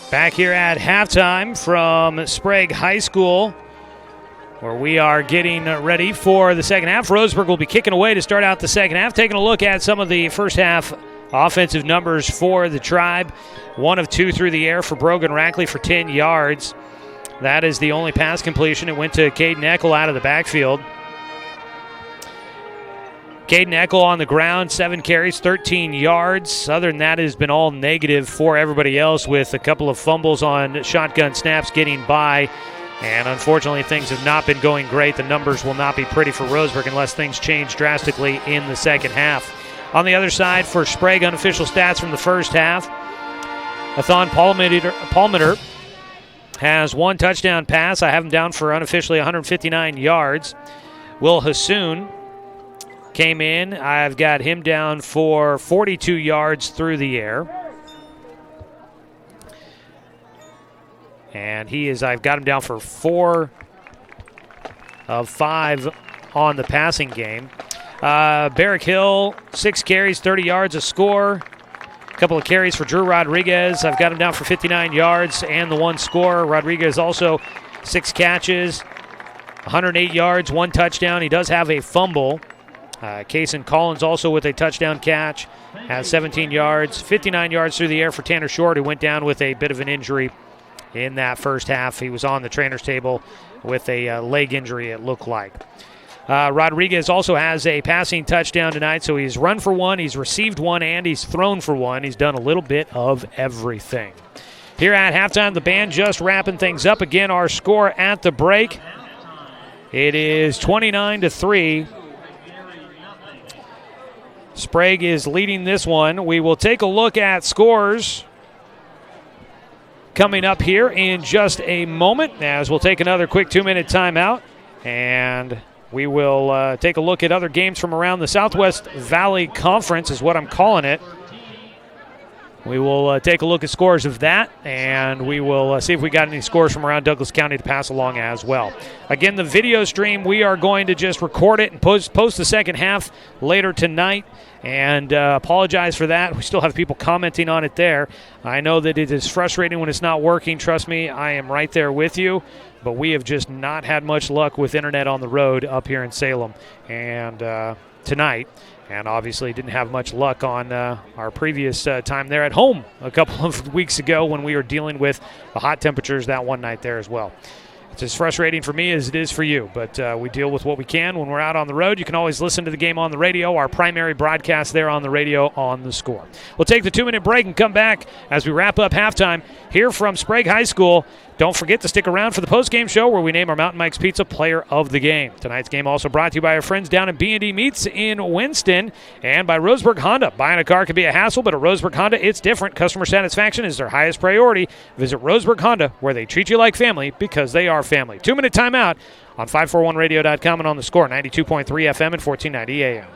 Back here at halftime from Sprague High School, where we are getting ready for the second half. Roseburg will be kicking away to start out the second half. Taking a look at some of the first half offensive numbers for the Tribe. 1 of 2 through the air for Brogan Rackley for 10 yards. That is the only pass completion. It went to Caden Eckel out of the backfield. Caden Eckel on the ground, 7 carries, 13 yards. Other than that, it has been all negative for everybody else, with a couple of fumbles on shotgun snaps getting by. And unfortunately, things have not been going great. The numbers will not be pretty for Roseburg unless things change drastically in the second half. On the other side, for Sprague, unofficial stats from the first half. Athan Palmeter has 1 touchdown pass. I have him down for unofficially 159 yards. Will Hassoun came in. I've got him down for 42 yards through the air. And I've got him down for 4 of 5 on the passing game. Barrick Hill, 6 carries, 30 yards, a score. A couple of carries for Drew Rodriguez. I've got him down for 59 yards and the 1 score. Rodriguez also 6 catches, 108 yards, 1 touchdown. He does have a fumble. Kaysen Collins also with a touchdown catch, has 17 yards, 59 yards through the air for Tanner Short, who went down with a bit of an injury in that first half. He was on the trainer's table with a leg injury, it looked like. Rodriguez also has a passing touchdown tonight, so he's run for 1, he's received 1, and he's thrown for 1. He's done a little bit of everything. Here at halftime, the band just wrapping things up. Again, our score at the break, it is 29-3. Sprague is leading this one. We will take a look at scores coming up here in just a moment, as we'll take another quick 2-minute timeout, and we will take a look at other games from around the Southwest Valley Conference, is what I'm calling it. We will take a look at scores of that, and we will see if we got any scores from around Douglas County to pass along as well. Again, the video stream, we are going to just record it and post the second half later tonight, and apologize for that. We still have people commenting on it there. I know that it is frustrating when it's not working. Trust me, I am right there with you, but we have just not had much luck with internet on the road up here in Salem and tonight. And obviously didn't have much luck on our previous time there at home a couple of weeks ago when we were dealing with the hot temperatures that one night there as well. It's as frustrating for me as it is for you, but we deal with what we can when we're out on the road. You can always listen to the game on the radio, our primary broadcast there on the radio on The Score. We'll take the 2-minute break and come back as we wrap up halftime here from Sprague High School. Don't forget to stick around for the post-game show where we name our Mountain Mike's Pizza Player of the Game. Tonight's game also brought to you by our friends down at B&D Meats in Winston and by Roseburg Honda. Buying a car can be a hassle, but at Roseburg Honda, it's different. Customer satisfaction is their highest priority. Visit Roseburg Honda, where they treat you like family because they are family. 2-minute timeout on 541radio.com and on The Score, 92.3 FM and 1490 AM.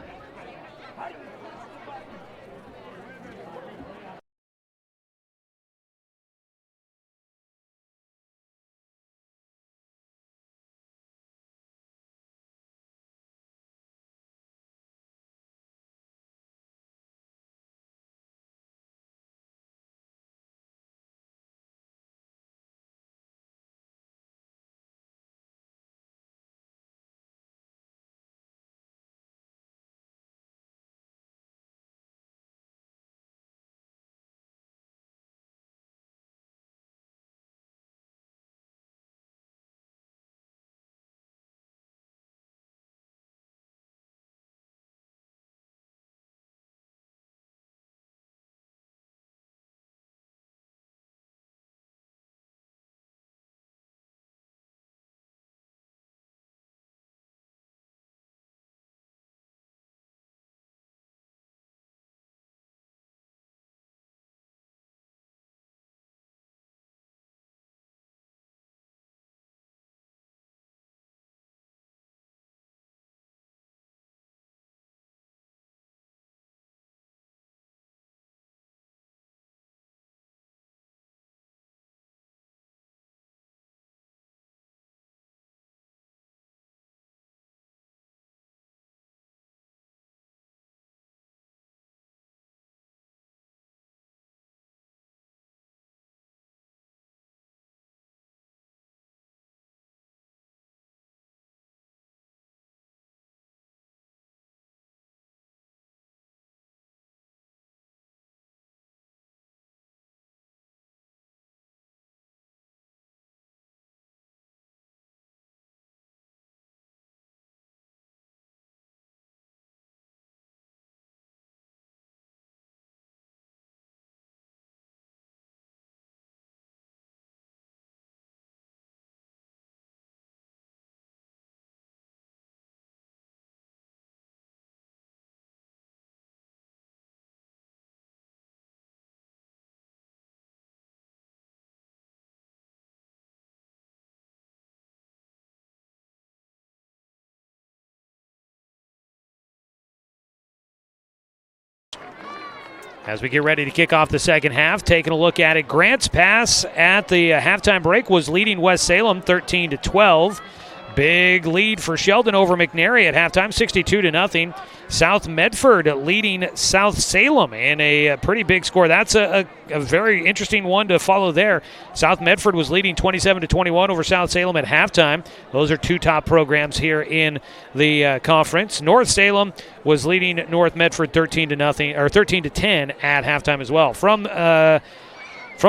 As we get ready to kick off the second half, taking a look at it, Grant's Pass at the halftime break was leading West Salem 13-12. Big lead for Sheldon over McNary at halftime, 62-0. South Medford leading South Salem in a pretty big score. That's a very interesting one to follow there. South Medford was leading 27-21 over South Salem at halftime. Those are two top programs here in the conference. North Salem was leading North Medford 13-0 or 13-10 at halftime as well. From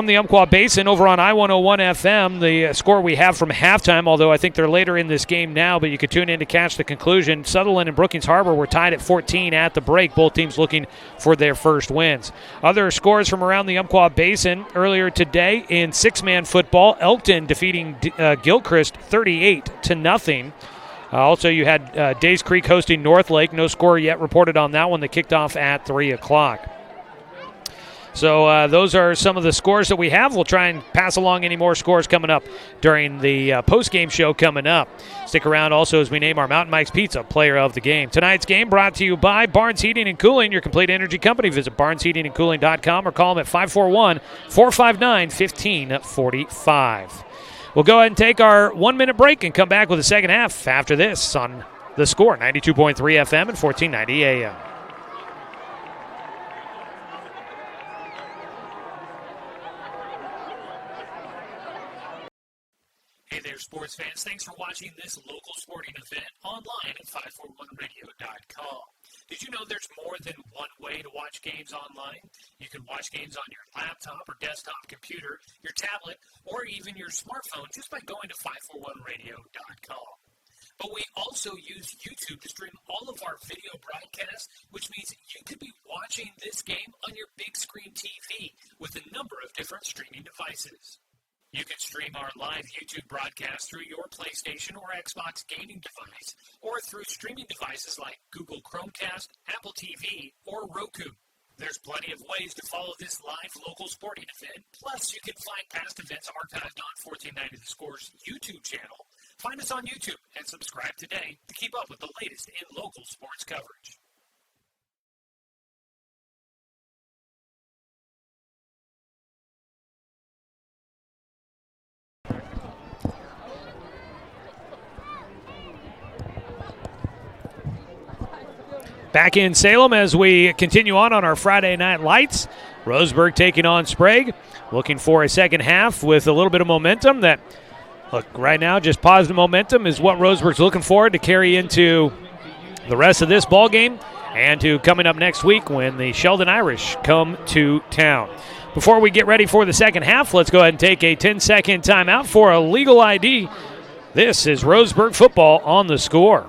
the Umpqua Basin over on I-101 FM, the score we have from halftime, although I think they're later in this game now, but you could tune in to catch the conclusion. Sutherland and Brookings Harbor were tied at 14 at the break, both teams looking for their first wins. Other scores from around the Umpqua Basin earlier today in six-man football, Elkton defeating Gilchrist 38-0. Also, you had Days Creek hosting Northlake. No score yet reported on that one. That kicked off at 3 o'clock. So those are some of the scores that we have. We'll try and pass along any more scores coming up during the post-game show coming up. Stick around also as we name our Mountain Mike's Pizza player of the game. Tonight's game brought to you by Barnes Heating and Cooling, your complete energy company. Visit barnesheatingandcooling.com or call them at 541-459-1545. We'll go ahead and take our 1-minute break and come back with the second half after this on The Score, 92.3 FM and 1490 AM. Hey there, sports fans. Thanks for watching this local sporting event online at 541radio.com. Did you know there's more than one way to watch games online? You can watch games on your laptop or desktop computer, your tablet, or even your smartphone just by going to 541radio.com. But we also use YouTube to stream all of our video broadcasts, which means you could be watching this game on your big screen TV with a number of different streaming devices. You can stream our live YouTube broadcast through your PlayStation or Xbox gaming device, or through streaming devices like Google Chromecast, Apple TV, or Roku. There's plenty of ways to follow this live local sporting event. Plus, you can find past events archived on 1490 The Score's YouTube channel. Find us on YouTube and subscribe today to keep up with the latest in local sports coverage. Back in Salem as we continue on our Friday Night Lights. Roseburg taking on Sprague. Looking for a second half with a little bit of momentum. That, look, right now, just positive momentum is what Roseburg's looking for to carry into the rest of this ball game and to coming up next week when the Sheldon Irish come to town. Before we get ready for the second half, let's go ahead and take a 10-second timeout for a legal ID. This is Roseburg football on The Score.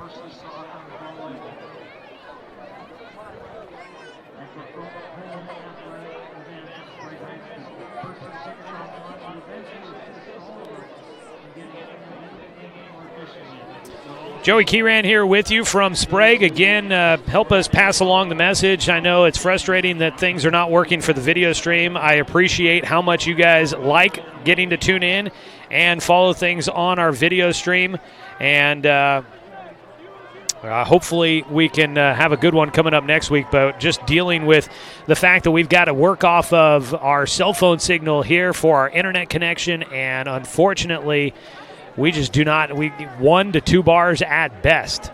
Joey Keyran here with you from Sprague. Again, help us pass along the message. I know it's frustrating that things are not working for the video stream. I appreciate how much you guys like getting to tune in and follow things on our video stream. And hopefully we can have a good one coming up next week. But just dealing with the fact that we've got to work off of our cell phone signal here for our internet connection. And unfortunately, we just do not. We 1 to 2 bars at best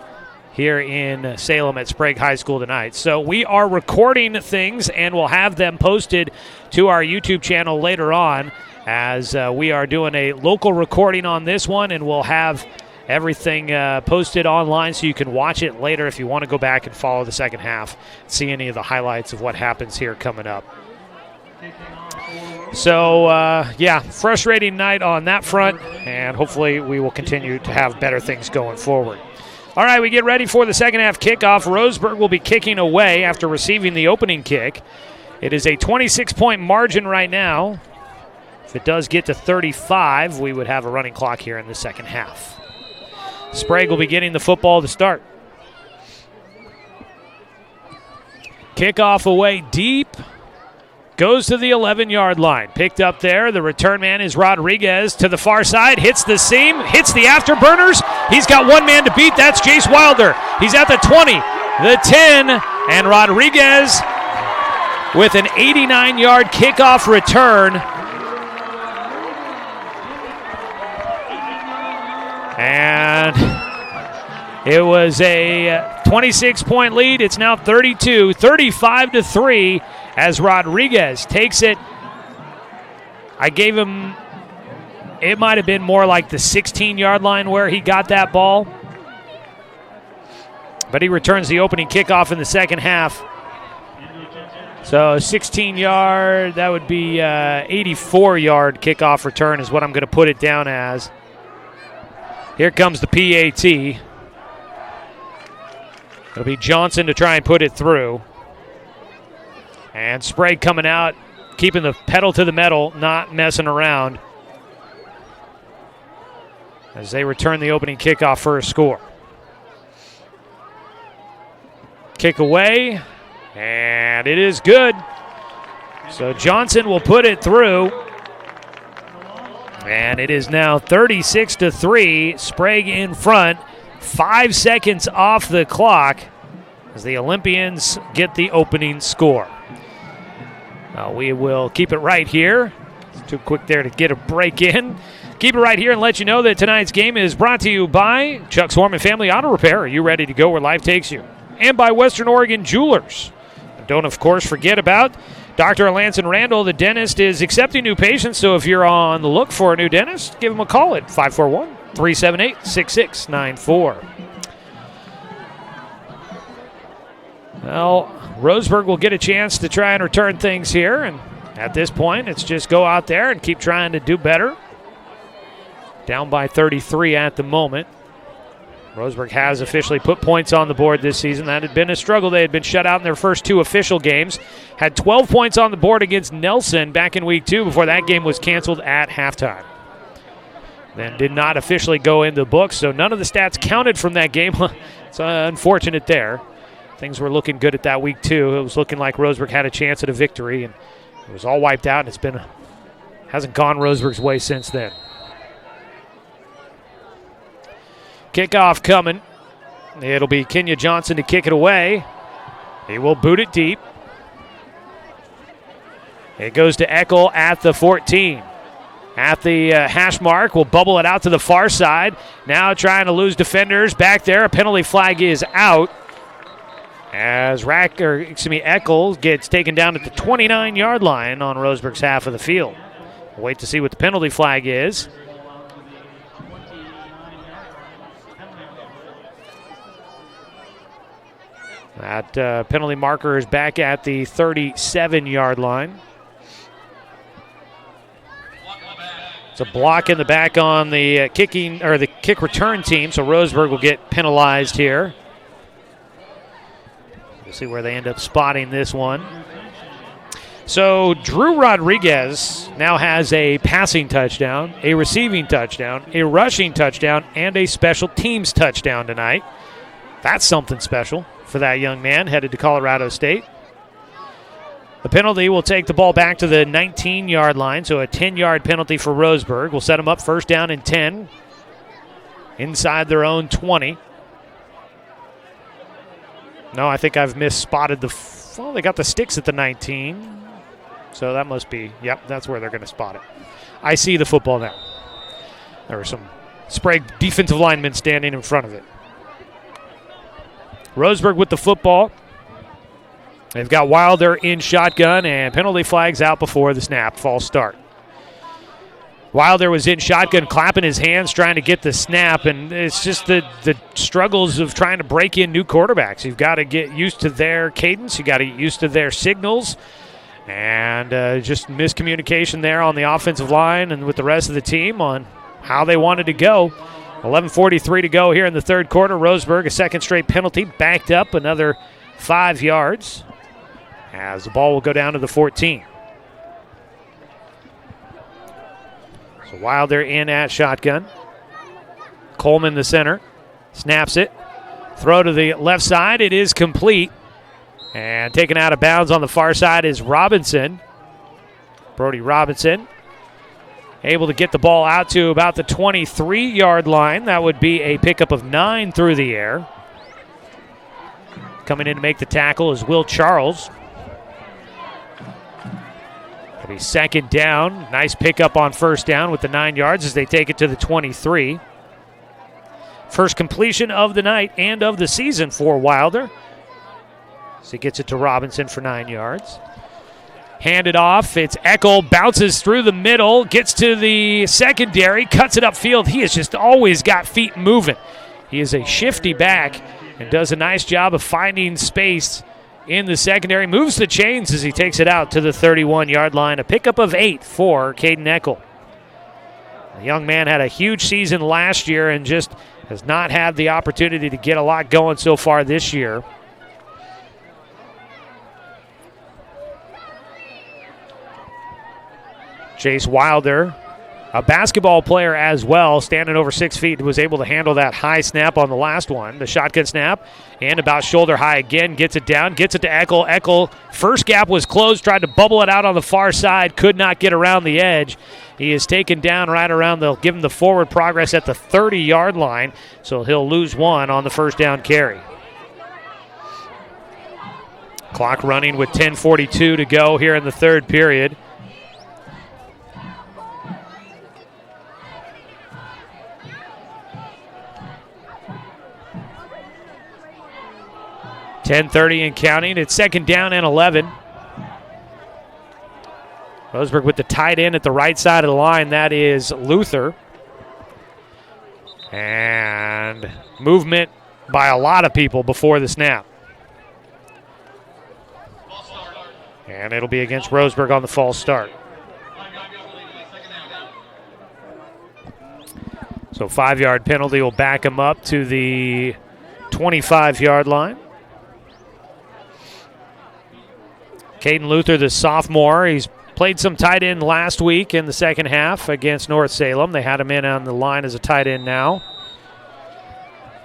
here in Salem at Sprague High School tonight. So we are recording things, and we'll have them posted to our YouTube channel later on as we are doing a local recording on this one, and we'll have everything posted online so you can watch it later if you want to go back and follow the second half, see any of the highlights of what happens here coming up. So, frustrating night on that front, and hopefully we will continue to have better things going forward. All right, we get ready for the second half kickoff. Roseburg will be kicking away after receiving the opening kick. It is a 26-point margin right now. If it does get to 35, we would have a running clock here in the second half. Sprague will be getting the football to start. Kickoff away deep. Goes to the 11-yard line. Picked up there. The return man is Rodriguez to the far side. Hits the seam. Hits the afterburners. He's got one man to beat. That's Jace Wilder. He's at the 20, the 10, and Rodriguez with an 89-yard kickoff return. And it was a 26-point lead. It's now 35-3 as Rodriguez takes it. I gave him, it might have been more like the 16-yard line where he got that ball. But he returns the opening kickoff in the second half. So 16-yard, that would be 84-yard kickoff return is what I'm going to put it down as. Here comes the PAT. It'll be Johnson to try and put it through. And Sprague coming out, keeping the pedal to the metal, not messing around as they return the opening kickoff for a score. Kick away, and it is good. So Johnson will put it through. And it is now 36-3. Sprague in front. 5 seconds off the clock as the Olympians get the opening score. We will keep it right here. It's too quick there to get a break in. Keep it right here and let you know that tonight's game is brought to you by Chuck Swarman Family Auto Repair. Are you ready to go where life takes you? And by Western Oregon Jewelers. And don't, of course, forget about Dr. Lanson Randall, the dentist, is accepting new patients, so if you're on the look for a new dentist, give him a call at 541-378-6694. Well, Roseburg will get a chance to try and return things here, and at this point, it's just go out there and keep trying to do better. Down by 33 at the moment. Roseburg has officially put points on the board this season. That had been a struggle. They had been shut out in their first 2 official games. Had 12 points on the board against Nelson back in week 2 before that game was canceled at halftime. Then did not officially go in the books, so none of the stats counted from that game. It's unfortunate there. Things were looking good at that week 2. It was looking like Roseburg had a chance at a victory, and it was all wiped out, and hasn't gone Roseburg's way since then. Kickoff coming. It'll be Kenya Johnson to kick it away. He will boot it deep. It goes to Eckel at the 14. At the hash mark, will bubble it out to the far side. Now trying to lose defenders back there. A penalty flag is out as Eckel gets taken down at the 29-yard line on Roseburg's half of the field. We'll wait to see what the penalty flag is. That penalty marker is back at the 37-yard line. It's a block in the back on the kick return team, so Roseburg will get penalized here. We'll see where they end up spotting this one. So Drew Rodriguez now has a passing touchdown, a receiving touchdown, a rushing touchdown, and a special teams touchdown tonight. That's something special for that young man headed to Colorado State. The penalty will take the ball back to the 19-yard line, so a 10-yard penalty for Roseburg. Will set them up first down and 10 inside their own 20. No, I think I've misspotted they got the sticks at the 19, so that must be, yep, that's where they're going to spot it. I see the football now. There were some Sprague defensive linemen standing in front of it. Roseburg with the football. They've got Wilder in shotgun, and penalty flags out before the snap. False start. Wilder was in shotgun, clapping his hands, trying to get the snap, and it's just the struggles of trying to break in new quarterbacks. You've got to get used to their cadence. You've got to get used to their signals, and just miscommunication there on the offensive line and with the rest of the team on how they wanted to go. 11:43 to go here in the third quarter. Roseburg, a second straight penalty, backed up another 5 yards as the ball will go down to the 14. So Wilder in at shotgun. Coleman the center. Snaps it. Throw to the left side. It is complete. And taken out of bounds on the far side is Robinson. Brody Robinson. Able to get the ball out to about the 23-yard line. That would be a pickup of 9 through the air. Coming in to make the tackle is Will Charles. It'll be second down. Nice pickup on first down with the 9 yards as they take it to the 23. First completion of the night and of the season for Wilder. So he gets it to Robinson for 9 yards. Handed off. It's Eckel. Bounces through the middle. Gets to the secondary. Cuts it upfield. He has just always got feet moving. He is a shifty back and does a nice job of finding space in the secondary. Moves the chains as he takes it out to the 31-yard line. A pickup of 8 for Caden Eckel. The young man had a huge season last year and just has not had the opportunity to get a lot going so far this year. Chase Wilder, a basketball player as well, standing over 6 feet, was able to handle that high snap on the last one. The shotgun snap, and about shoulder high again, gets it down, gets it to Eckel. Eckel, first gap was closed, tried to bubble it out on the far side, could not get around the edge. He is taken down right around, they'll give him the forward progress at the 30-yard line, so he'll lose 1 on the first down carry. Clock running with 10:42 to go here in the third period. .10:30 and counting. It's second down and 11. Roseburg with the tight end at the right side of the line. That is Luther. And movement by a lot of people before the snap. And it'll be against Roseburg on the false start. So 5-yard penalty will back him up to the 25-yard line. Caden Luther, the sophomore, he's played some tight end last week in the second half against North Salem. They had him in on the line as a tight end now.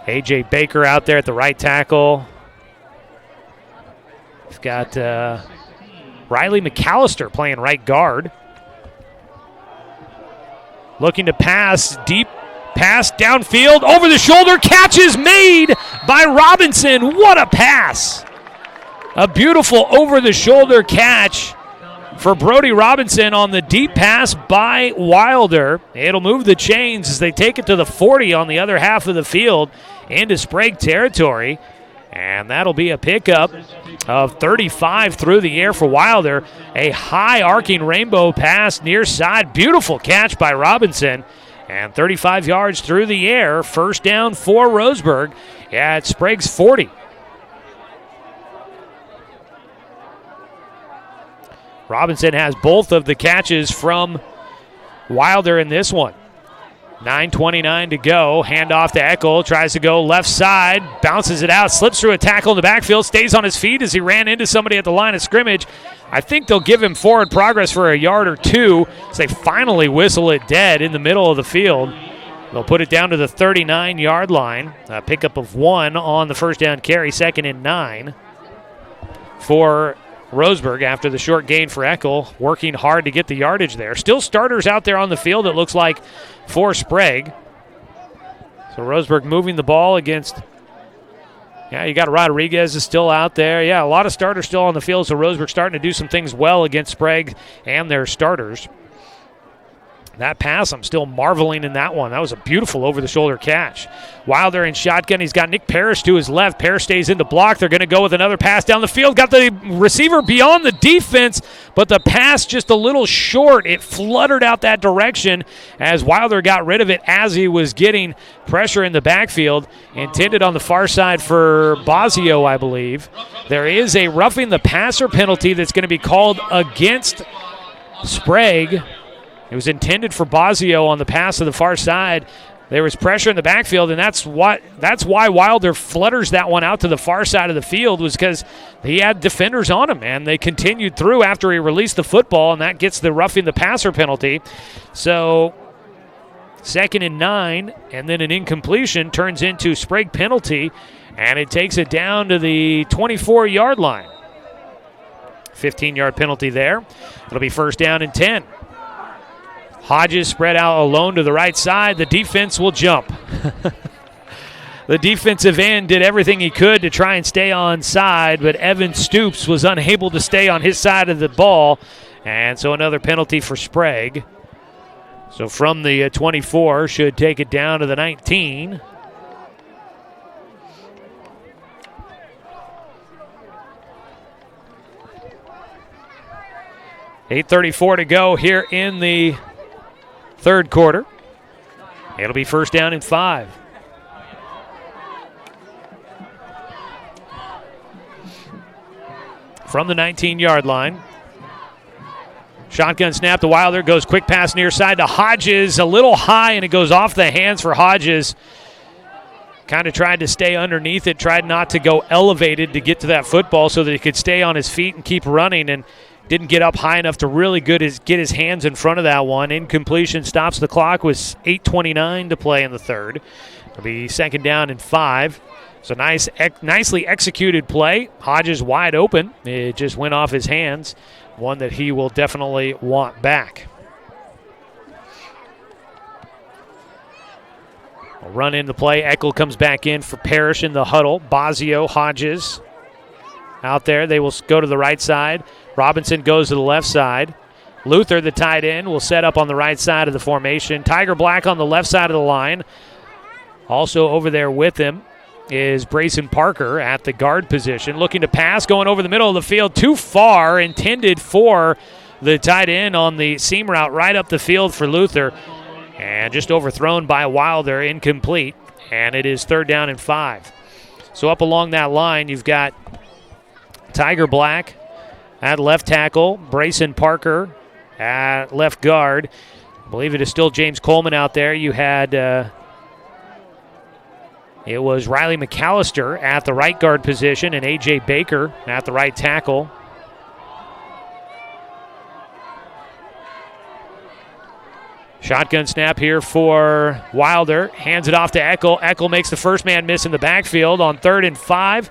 A.J. Baker out there at the right tackle. We've got Riley McAllister playing right guard. Looking to pass, deep pass downfield, over the shoulder, catch is made by Robinson. What a pass! A beautiful over-the-shoulder catch for Brody Robinson on the deep pass by Wilder. It'll move the chains as they take it to the 40 on the other half of the field into Sprague territory. And that'll be a pickup of 35 through the air for Wilder. A high arcing rainbow pass near side. Beautiful catch by Robinson. And 35 yards through the air. First down for Roseburg at Sprague's 40. Robinson has both of the catches from Wilder in this one. 9:29 to go. Hand off to Eckel. Tries to go left side. Bounces it out. Slips through a tackle in the backfield. Stays on his feet as he ran into somebody at the line of scrimmage. I think they'll give him forward progress for a yard or two as they finally whistle it dead in the middle of the field. They'll put it down to the 39-yard line. A pickup of 1 on the first down carry. 2nd and 9 for Roseburg after the short gain for Eckel, working hard to get the yardage there. Still starters out there on the field, it looks like, for Sprague. So Roseburg moving the ball against, you got Rodriguez is still out there. Yeah, a lot of starters still on the field, so Roseburg starting to do some things well against Sprague and their starters. That pass, I'm still marveling in that one. That was a beautiful over-the-shoulder catch. Wilder in shotgun. He's got Nick Parrish to his left. Parrish stays in the block. They're going to go with another pass down the field. Got the receiver beyond the defense, but the pass just a little short. It fluttered out that direction as Wilder got rid of it as he was getting pressure in the backfield. Intended on the far side for Bosio, I believe. There is a roughing the passer penalty that's going to be called against Sprague. It was intended for Bosio on the pass to the far side. There was pressure in the backfield, and that's why Wilder flutters that one out to the far side of the field, was because he had defenders on him, and they continued through after he released the football, and that gets the roughing the passer penalty. So 2nd and 9, and then an incompletion turns into Sprague penalty, and it takes it down to the 24-yard line. 15-yard penalty there. It'll be first down and 10. Hodges spread out alone to the right side. The defense will jump. The defensive end did everything he could to try and stay on side, but Evan Stoops was unable to stay on his side of the ball, And so another penalty for Sprague. So from the 24, should take it down to the 19. .8:34 to go here in the third quarter. It'll be first down and 5. From the 19-yard line. Shotgun snap to Wilder, goes quick pass near side to Hodges, a little high, and it goes off the hands for Hodges. Kind of tried to stay underneath it, tried not to go elevated to get to that football so that he could stay on his feet and keep running, and didn't get up high enough to really get his hands in front of that one. Incompletion stops the clock with 8:29 to play in the third. It'll be second down and 5. So nicely executed play. Hodges wide open. It just went off his hands. One that he will definitely want back. We'll run into play. Eckel comes back in for Parrish in the huddle. Bazio, Hodges out there. They will go to the right side. Robinson goes to the left side. Luther, the tight end, will set up on the right side of the formation. Tiger Black on the left side of the line. Also over there with him is Brayson Parker at the guard position. Looking to pass, going over the middle of the field. Too far, intended for the tight end on the seam route right up the field for Luther. And just overthrown by Wilder, incomplete. And it is third down and 5. So up along that line, you've got Tiger Black at left tackle, Brayson Parker at left guard. I believe it is still James Coleman out there. You had, it was Riley McAllister at the right guard position and A.J. Baker at the right tackle. Shotgun snap here for Wilder. Hands it off to Eckel. Eckel makes the first man miss in the backfield on 3rd and 5.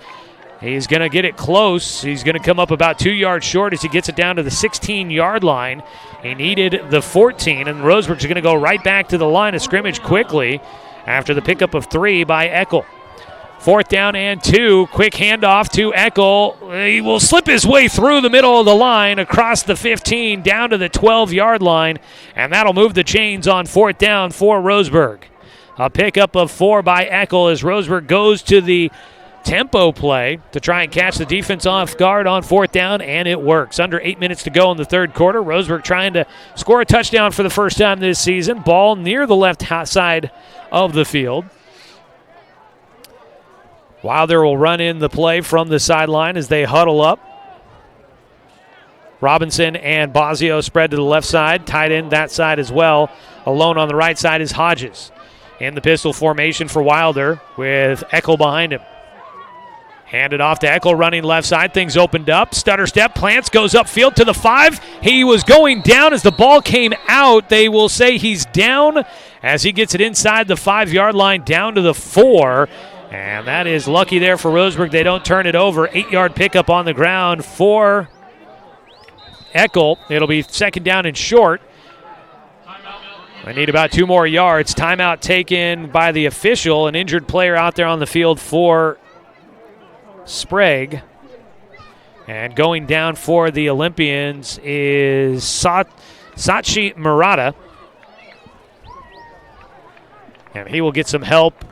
He's going to get it close. He's going to come up about 2 yards short as he gets it down to the 16-yard line. He needed the 14, and Roseburg's going to go right back to the line of scrimmage quickly after the pickup of 3 by Eckel. 4th down and 2. Quick handoff to Eckel. He will slip his way through the middle of the line, across the 15, down to the 12-yard line, and that'll move the chains on 4th down for Roseburg. A pickup of 4 by Eckel as Roseburg goes to the tempo play to try and catch the defense off guard on 4th down, and it works. Under 8 minutes to go in the third quarter. Roseburg trying to score a touchdown for the first time this season. Ball near the left side of the field. Wilder will run in the play from the sideline as they huddle up. Robinson and Bazio spread to the left side. Tight end that side as well. Alone on the right side is Hodges. In the pistol formation for Wilder with Eckel behind him. Handed off to Eckel, running left side. Things opened up. Stutter step. Plants goes upfield to the 5. He was going down as the ball came out. They will say he's down as he gets it inside the 5-yard line down to the 4. And that is lucky there for Roseburg. They don't turn it over. 8-yard pickup on the ground for Eckel. It'll be second down and short. They need about 2 more yards. Timeout taken by the official. An injured player out there on the field for Sprague. And going down for the Olympians is Sachi Murata. And he will get some help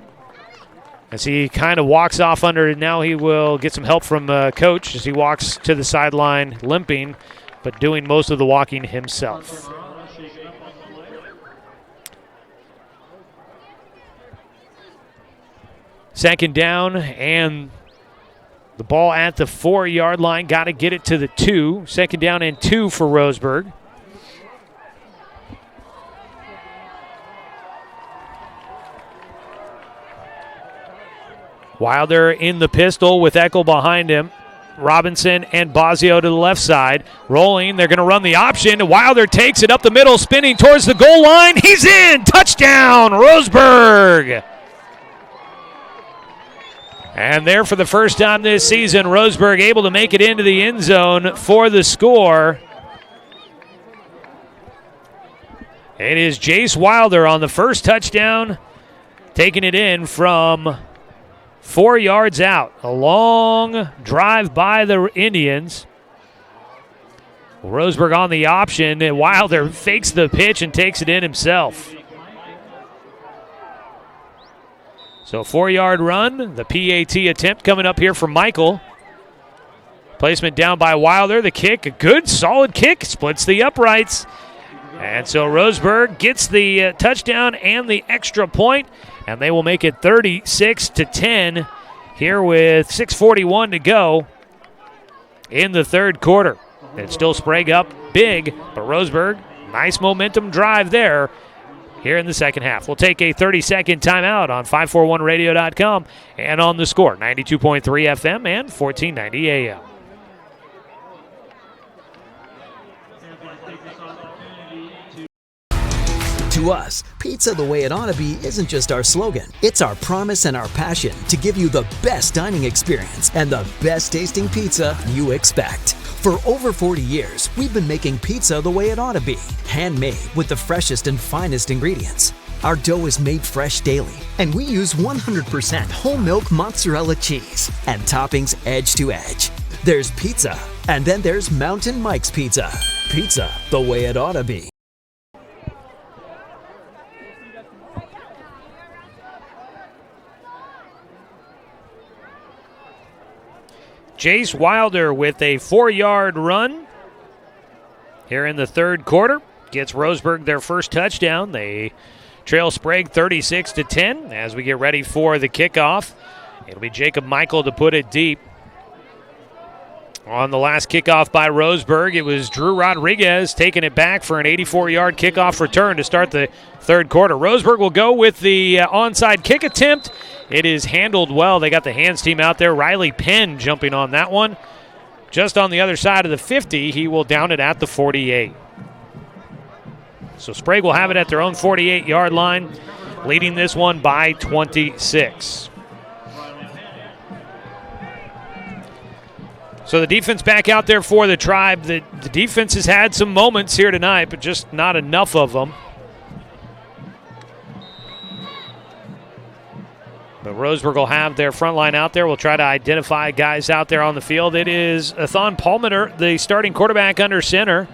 as he kind of walks off under it. Now he will get some help from coach as he walks to the sideline limping, but doing most of the walking himself. Second down and the ball at the 4-yard line. Got to get it to the 2. Second down and 2 for Roseburg. Wilder in the pistol with Eckel behind him. Robinson and Bazio to the left side. Rolling, they're going to run the option. Wilder takes it up the middle, spinning towards the goal line. He's in! Touchdown, Roseburg! And there for the first time this season, Roseburg able to make it into the end zone for the score. It is Jace Wilder on the first touchdown, taking it in from 4 yards out. A long drive by the Indians. Roseburg on the option, and Wilder fakes the pitch and takes it in himself. So 4-yard run, the PAT attempt coming up here from Michael. Placement down by Wilder, the kick, a good solid kick, splits the uprights. And so Roseburg gets the touchdown and the extra point, and they will make it 36-10 here with 6:41 to go in the third quarter. It's still Sprague up big, but Roseburg, nice momentum drive there here in the second half. We'll take a 30-second timeout on 541radio.com and on the Score, 92.3 FM and 1490 AM. To us, pizza the way it ought to be isn't just our slogan. It's our promise and our passion to give you the best dining experience and the best tasting pizza you expect. For over 40 years, we've been making pizza the way it ought to be, handmade with the freshest and finest ingredients. Our dough is made fresh daily, and we use 100% whole milk mozzarella cheese and toppings edge to edge. There's pizza, and then there's Mountain Mike's Pizza. Pizza the way it ought to be. Jace Wilder with a 4-yard run here in the third quarter. Gets Roseburg their first touchdown. They trail Sprague 36-10 as we get ready for the kickoff. It'll be Jacob Michael to put it deep. On the last kickoff by Roseburg, it was Drew Rodriguez taking it back for an 84-yard kickoff return to start the third quarter. Roseburg will go with the onside kick attempt. It is handled well. They got the hands team out there. Riley Penn jumping on that one. Just on the other side of the 50, he will down it at the 48. So Sprague will have it at their own 48-yard line, leading this one by 26. So the defense back out there for the Tribe. The defense has had some moments here tonight, but just not enough of them. But Roseburg will have their front line out there. We'll try to identify guys out there on the field. It is Athon Palmer, the starting quarterback under center.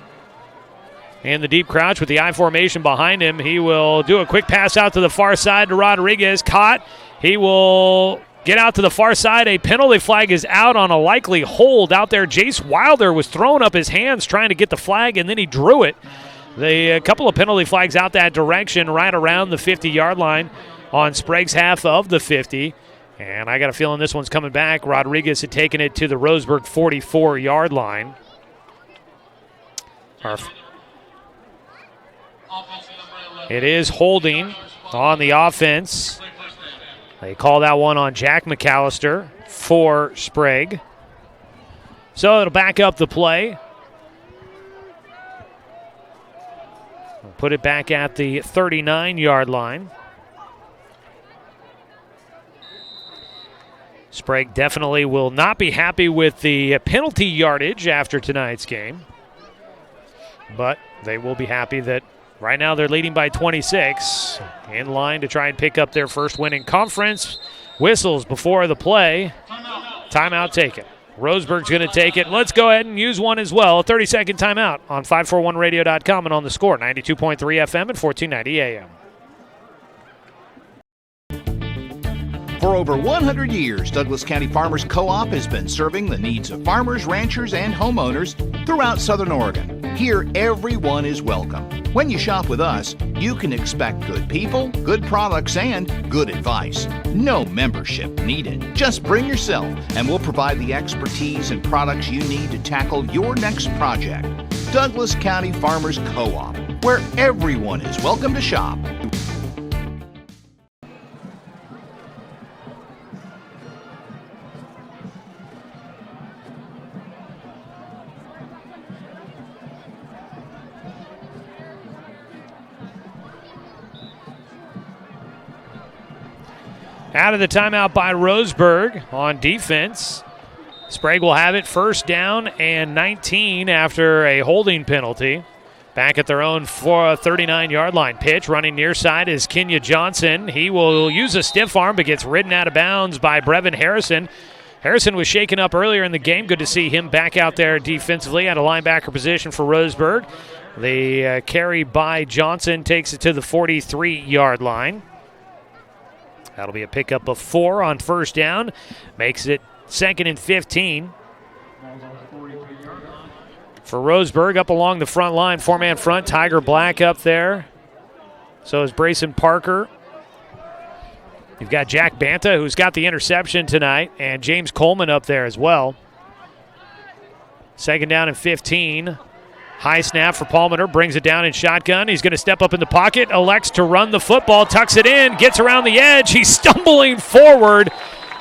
And the deep crouch with the I formation behind him. He will do a quick pass out to the far side to Rodriguez. Caught. He will get out to the far side. A penalty flag is out on a likely hold out there. Jace Wilder was throwing up his hands trying to get the flag, and then he drew it. A couple of penalty flags out that direction right around the 50-yard line on Sprague's half of the 50. And I got a feeling this one's coming back. Rodriguez had taken it to the Roseburg 44-yard line. It is holding on the offense. They call that one on Jack McAllister for Sprague. So it'll back up the play. We'll put it back at the 39-yard line. Sprague definitely will not be happy with the penalty yardage after tonight's game. But they will be happy that right now they're leading by 26, in line to try and pick up their first win in conference. Whistles before the play. Timeout taken. Roseburg's going to take it. Let's go ahead and use one as well. A 30-second timeout on 541radio.com and on the Score, 92.3 FM and 1490 AM. For over 100 years, Douglas County Farmers Co-op has been serving the needs of farmers, ranchers, and homeowners throughout Southern Oregon. Here, everyone is welcome. When you shop with us, you can expect good people, good products, and good advice. No membership needed. Just bring yourself, and we'll provide the expertise and products you need to tackle your next project. Douglas County Farmers Co-op, where everyone is welcome to shop. Out of the timeout by Roseburg on defense. Sprague will have it first down and 19 after a holding penalty. Back at their own 39-yard line. Pitch running near side is Kenya Johnson. He will use a stiff arm but gets ridden out of bounds by Brevin Harrison. Harrison was shaken up earlier in the game. Good to see him back out there defensively at a linebacker position for Roseburg. The carry by Johnson takes it to the 43-yard line. That'll be a pickup of 4 on first down. Makes it 2nd and 15. For Roseburg, up along the front line, 4-man front, Tiger Black up there. So is Brayson Parker. You've got Jack Banta, who's got the interception tonight, and James Coleman up there as well. 2nd down and 15. High snap for Palmer, brings it down in shotgun. He's going to step up in the pocket, elects to run the football, tucks it in, gets around the edge. He's stumbling forward,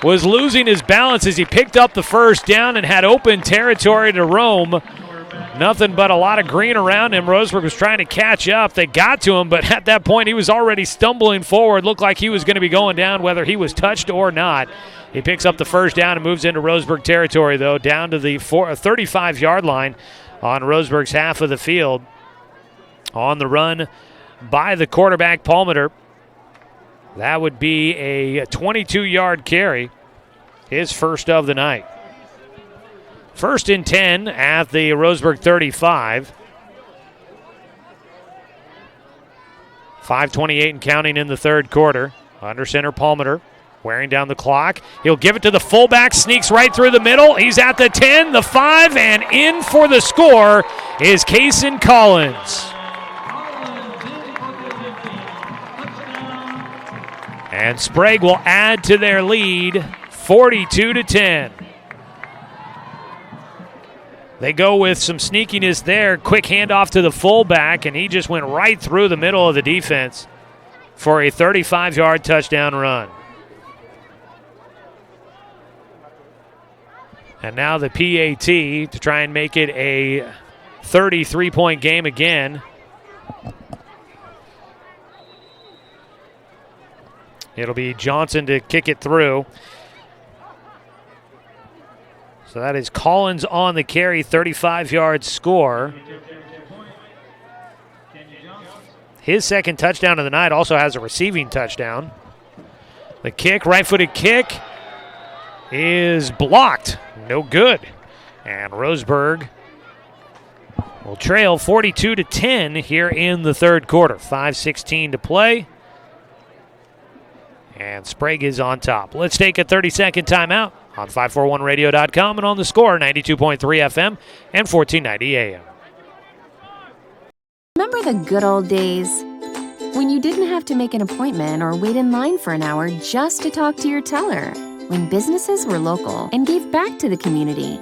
was losing his balance as he picked up the first down and had open territory to roam. Nothing but a lot of green around him. Roseburg was trying to catch up. They got to him, but at that point he was already stumbling forward. Looked like he was going to be going down whether he was touched or not. He picks up the first down and moves into Roseburg territory, though, down to the 35-yard line on Roseburg's half of the field. On the run by the quarterback, Palmer. That would be a 22-yard carry, his first of the night. 1st and 10 at the Roseburg 35. 5:28 and counting in the third quarter. Under center, Palmer wearing down the clock. He'll give it to the fullback, sneaks right through the middle. He's at the 10, the 5, and in for the score is Kason Collins. And Sprague will add to their lead, 42-10. They go with some sneakiness there. Quick handoff to the fullback, and he just went right through the middle of the defense for a 35-yard touchdown run. And now the PAT to try and make it a 33-point game again. It'll be Johnson to kick it through. So that is Collins on the carry, 35-yard score. His second touchdown of the night, also has a receiving touchdown. The kick, right-footed kick, is blocked. No good. And Roseburg will trail 42-10 here in the third quarter. 5:16 to play. And Sprague is on top. Let's take a 30-second timeout on 541radio.com and on the Score, 92.3 FM and 1490 AM. Remember the good old days when you didn't have to make an appointment or wait in line for an hour just to talk to your teller? When businesses were local and gave back to the community?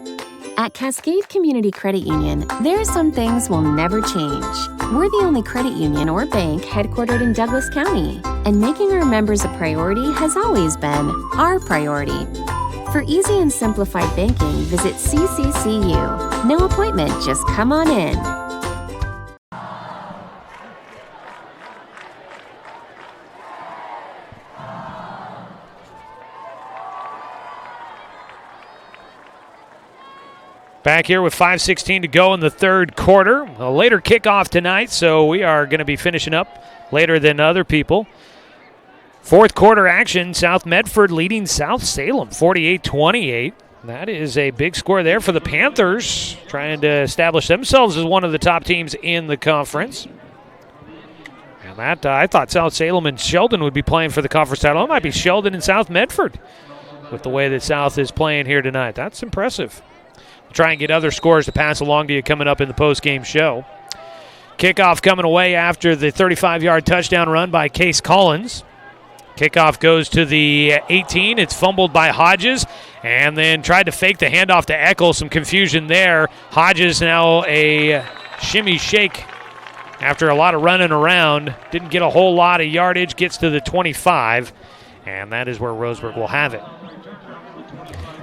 At Cascade Community Credit Union, there are some things will never change. We're the only credit union or bank headquartered in Douglas County, and making our members a priority has always been our priority. For easy and simplified banking, visit CCCU. No appointment, just come on in. Back here with 5:16 to go in the third quarter. A later kickoff tonight, so we are going to be finishing up later than other people. Fourth quarter action, South Medford leading South Salem 48-28. That is a big score there for the Panthers, trying to establish themselves as one of the top teams in the conference. And that I thought South Salem and Sheldon would be playing for the conference title. It might be Sheldon and South Medford with the way that South is playing here tonight. That's impressive. Try and get other scores to pass along to you coming up in the post-game show. Kickoff coming away after the 35-yard touchdown run by Case Collins. Kickoff goes to the 18. It's fumbled by Hodges and then tried to fake the handoff to Eckel. Some confusion there. Hodges now a shimmy shake after a lot of running around. Didn't get a whole lot of yardage. Gets to the 25, and that is where Roseburg will have it.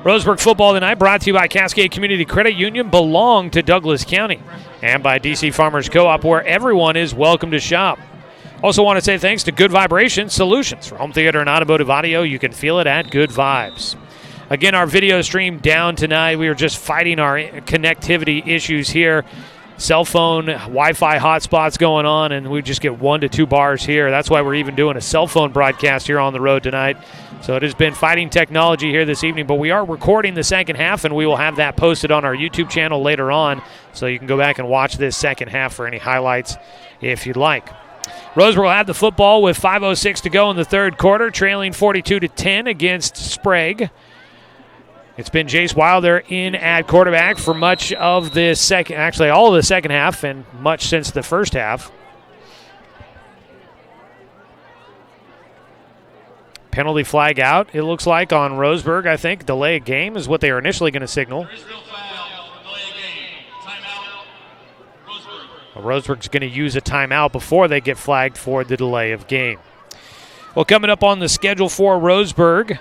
Roseburg football tonight brought to you by Cascade Community Credit Union, belong to Douglas County, and by DC Farmers Co-op, where everyone is welcome to shop. Also want to say thanks to Good Vibration Solutions. For home theater and automotive audio, you can feel it at Good Vibes. Again, our video stream down tonight. We are just fighting our connectivity issues here. Cell phone, Wi-Fi hotspots going on, and we just get 1 to 2 bars here. That's why we're even doing a cell phone broadcast here on the road tonight. So it has been fighting technology here this evening, but we are recording the second half, and we will have that posted on our YouTube channel later on, so you can go back and watch this second half for any highlights if you'd like. Roseburg will have the football with 5:06 to go in the third quarter, trailing 42-10 against Sprague. It's been Jace Wilder in at quarterback for much of the second, actually all of the second half, and much since the first half. Penalty flag out, it looks like, on Roseburg, I think. Delay of game is what they are initially going to signal. Roseburg's going to use a timeout before they get flagged for the delay of game. Well, coming up on the schedule for Roseburg,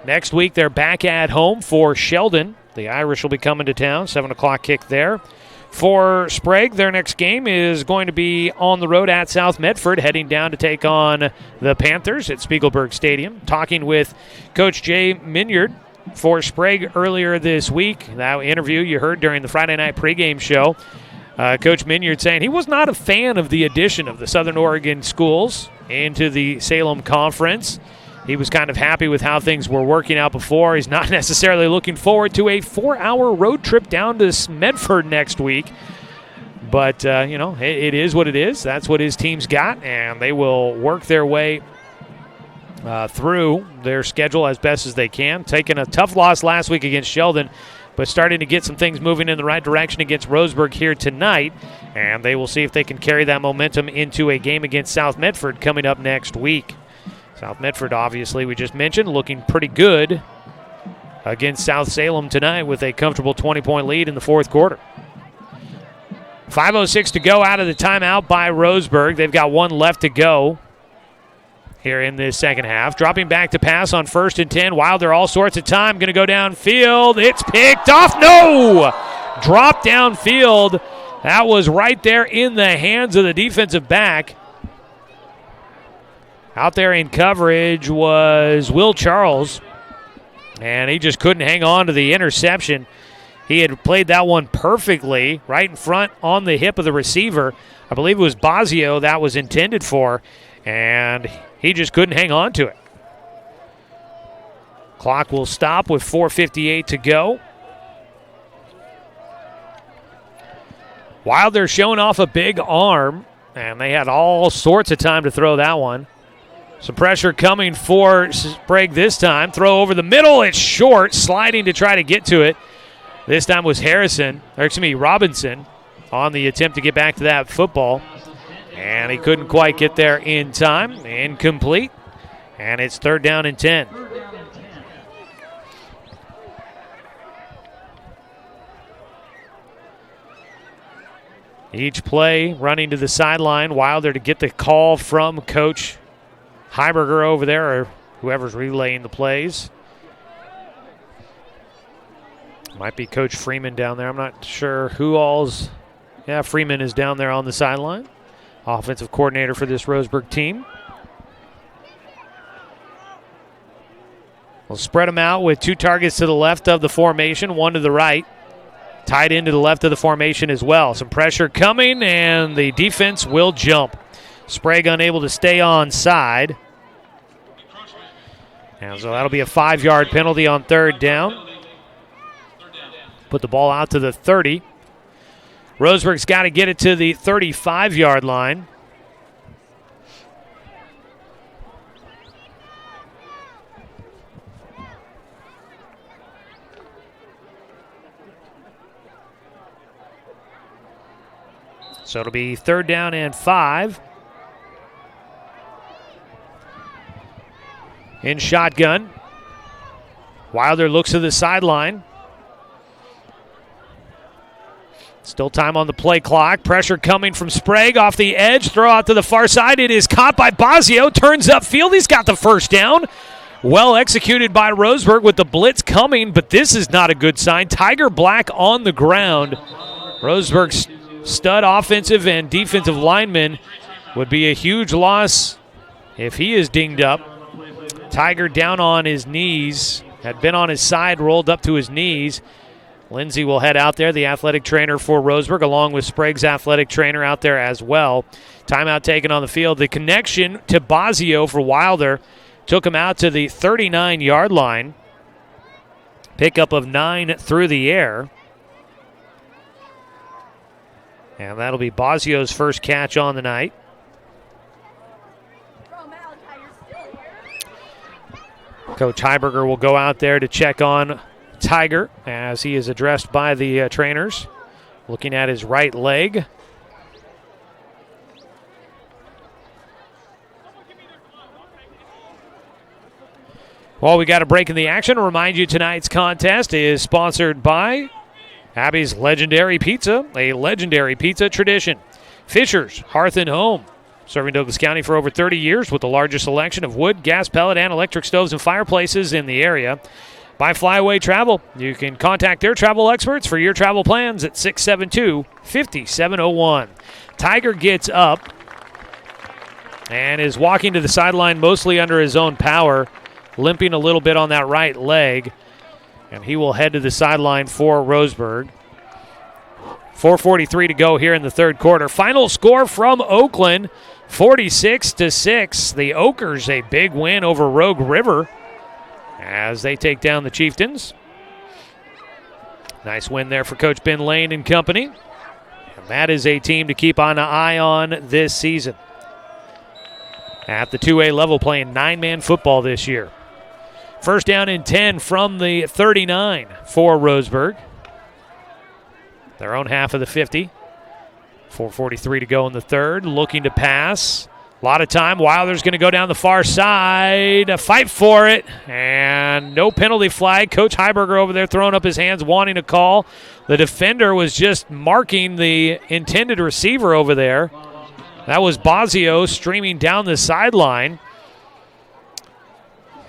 next week they're back at home for Sheldon. The Irish will be coming to town, 7 o'clock kick there. For Sprague, their next game is going to be on the road at South Medford, heading down to take on the Panthers at Spiegelberg Stadium. Talking with Coach Jay Minyard for Sprague earlier this week. That interview you heard during the Friday night pregame show. Coach Minyard saying he was not a fan of the addition of the Southern Oregon schools into the Salem Conference. He was kind of happy with how things were working out before. He's not necessarily looking forward to a 4-hour road trip down to Medford next week. But, it is what it is. That's what his team's got, and they will work their way through their schedule as best as they can. Taking a tough loss last week against Sheldon, but starting to get some things moving in the right direction against Roseburg here tonight. And they will see if they can carry that momentum into a game against South Medford coming up next week. South Medford, obviously, we just mentioned, looking pretty good against South Salem tonight with a comfortable 20-point lead in the fourth quarter. 5:06 to go out of the timeout by Roseburg. They've got one left to go here in this second half. Dropping back to pass on 1st and 10. Wilder all sorts of time. Going to go downfield. It's picked off. No! Drop downfield. That was right there in the hands of the defensive back. Out there in coverage was Will Charles, and he just couldn't hang on to the interception. He had played that one perfectly right in front on the hip of the receiver. I believe it was Bazio that was intended for, and he just couldn't hang on to it. Clock will stop with 4:58 to go. Wilder showing off a big arm, and they had all sorts of time to throw that one. Some pressure coming for Sprague this time. Throw over the middle. It's short. Sliding to try to get to it. This time was Robinson on the attempt to get back to that football. And he couldn't quite get there in time. Incomplete. And it's 3rd down and 10. Each play running to the sideline. Wilder to get the call from Coach Heiberger over there, or whoever's relaying the plays. Might be Coach Freeman down there. I'm not sure who all's. Yeah, Freeman is down there on the sideline. Offensive coordinator for this Roseburg team. We'll spread them out with 2 targets to the left of the formation, 1 to the right. Tied into the left of the formation as well. Some pressure coming, and the defense will jump. Sprague unable to stay onside. And so that'll be a 5-yard penalty on 3rd down. Put the ball out to the 30. Roseburg's got to get it to the 35-yard line. So it'll be 3rd down and 5. In shotgun. Wilder looks to the sideline. Still time on the play clock. Pressure coming from Sprague off the edge. Throw out to the far side. It is caught by Bazio. Turns upfield. He's got the 1st down. Well executed by Roseburg with the blitz coming, but this is not a good sign. Tiger Black on the ground. Roseburg's stud offensive and defensive lineman would be a huge loss if he is dinged up. Tiger down on his knees, had been on his side, rolled up to his knees. Lindsay will head out there, the athletic trainer for Roseburg, along with Sprague's athletic trainer out there as well. Timeout taken on the field. The connection to Bazio for Wilder took him out to the 39-yard line. Pickup of 9 through the air. And that'll be Bozzio's first catch on the night. Coach Heiberger will go out there to check on Tiger as he is addressed by the trainers. Looking at his right leg. Well, we got a break in the action. Remind you tonight's contest is sponsored by Abby's Legendary Pizza, a legendary pizza tradition. Fisher's Hearth and Home, serving Douglas County for over 30 years with the largest selection of wood, gas, pellet, and electric stoves and fireplaces in the area. By Flyaway Travel, you can contact their travel experts for your travel plans at 672-5701. Tiger gets up and is walking to the sideline mostly under his own power, limping a little bit on that right leg, and he will head to the sideline for Roseburg. 4:43 to go here in the third quarter. Final score from Oakland, 46-6. The Oakers, a big win over Rogue River as they take down the Chieftains. Nice win there for Coach Ben Lane and company. And that is a team to keep an eye on this season. At the 2A level, playing 9-man football this year. First down and 10 from the 39 for Roseburg. Their own half of the 50. 4:43 to go in the third. Looking to pass. A lot of time. Wilder's going to go down the far side. Fight for it. And no penalty flag. Coach Heiberger over there throwing up his hands, wanting a call. The defender was just marking the intended receiver over there. That was Bozzio streaming down the sideline.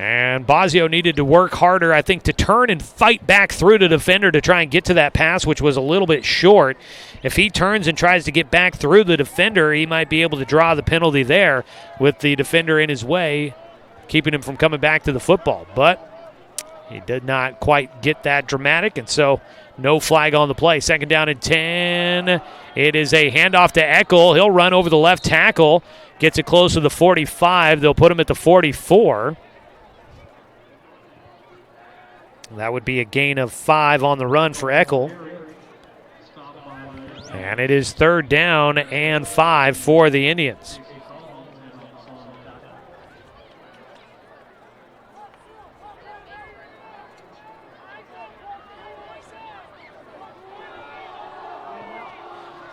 And Bozzio needed to work harder, I think, to turn and fight back through the defender to try and get to that pass, which was a little bit short. If he turns and tries to get back through the defender, he might be able to draw the penalty there with the defender in his way, keeping him from coming back to the football. But he did not quite get that dramatic, and so no flag on the play. Second down and 10. It is a handoff to Eckel. He'll run over the left tackle, gets it close to the 45. They'll put him at the 44. That would be a gain of 5 on the run for Eckel. And it is third down and 5 for the Indians.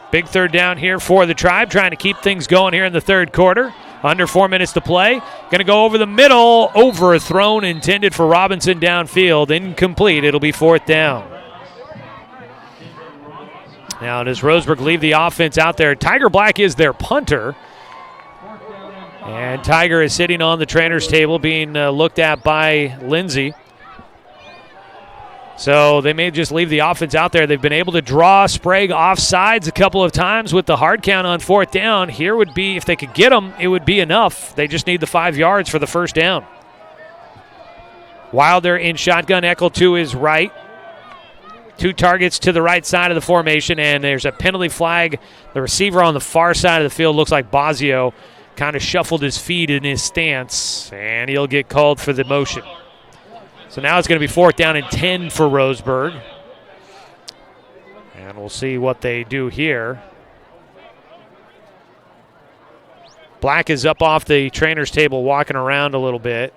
Big third down here for the Tribe, trying to keep things going here in the third quarter. Under 4 minutes to play. Going to go over the middle. Overthrown, intended for Robinson downfield. Incomplete. It'll be fourth down. Now does Roseburg leave the offense out there? Tiger Black is their punter. And Tiger is sitting on the trainer's table being looked at by Lindsay. So they may just leave the offense out there. They've been able to draw Sprague off sides a couple of times with the hard count on fourth down. Here would be, if they could get them, it would be enough. They just need the 5 yards for the first down. Wilder in shotgun, Eckel to his right. 2 targets to the right side of the formation, and there's a penalty flag. The receiver on the far side of the field looks like Bozzio kind of shuffled his feet in his stance, and he'll get called for the motion. So now it's going to be fourth down and 10 for Roseburg. And we'll see what they do here. Black is up off the trainer's table walking around a little bit.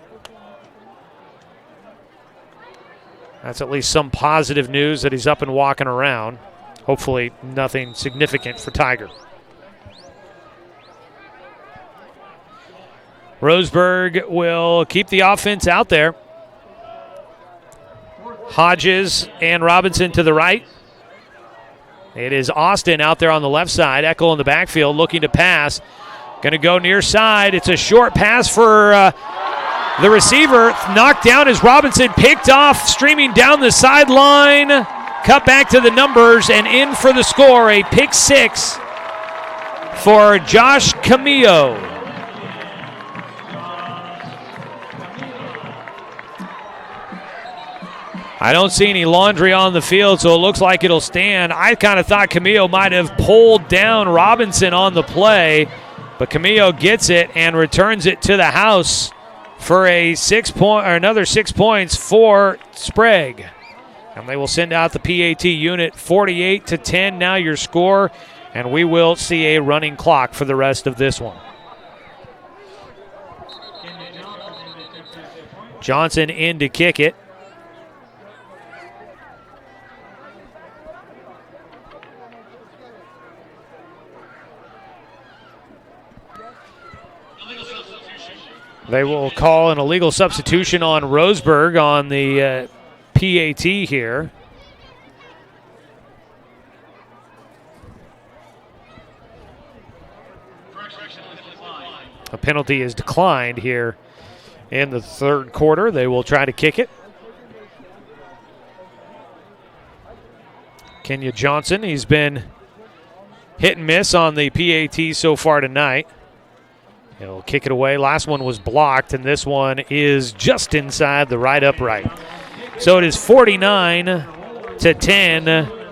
That's at least some positive news that he's up and walking around. Hopefully nothing significant for Tiger. Roseburg will keep the offense out there. Hodges and Robinson to the right. It is Austin out there on the left side. Eckel in the backfield looking to pass. Going to go near side. It's a short pass for the receiver. Knocked down as Robinson picked off, streaming down the sideline. Cut back to the numbers and in for the score. A pick 6 for Josh Camillo. I don't see any laundry on the field, so it looks like it'll stand. I kind of thought Camillo might have pulled down Robinson on the play, but Camillo gets it and returns it to the house for another 6 points for Sprague. And they will send out the PAT unit 48-10. Now your score, and we will see a running clock for the rest of this one. Johnson in to kick it. They will call an illegal substitution on Roseburg on the PAT here. A penalty is declined here in the third quarter. They will try to kick it. Kenya Johnson, he's been hit and miss on the PAT so far tonight. He'll kick it away. Last one was blocked, and this one is just inside the right upright. So it is 49-10.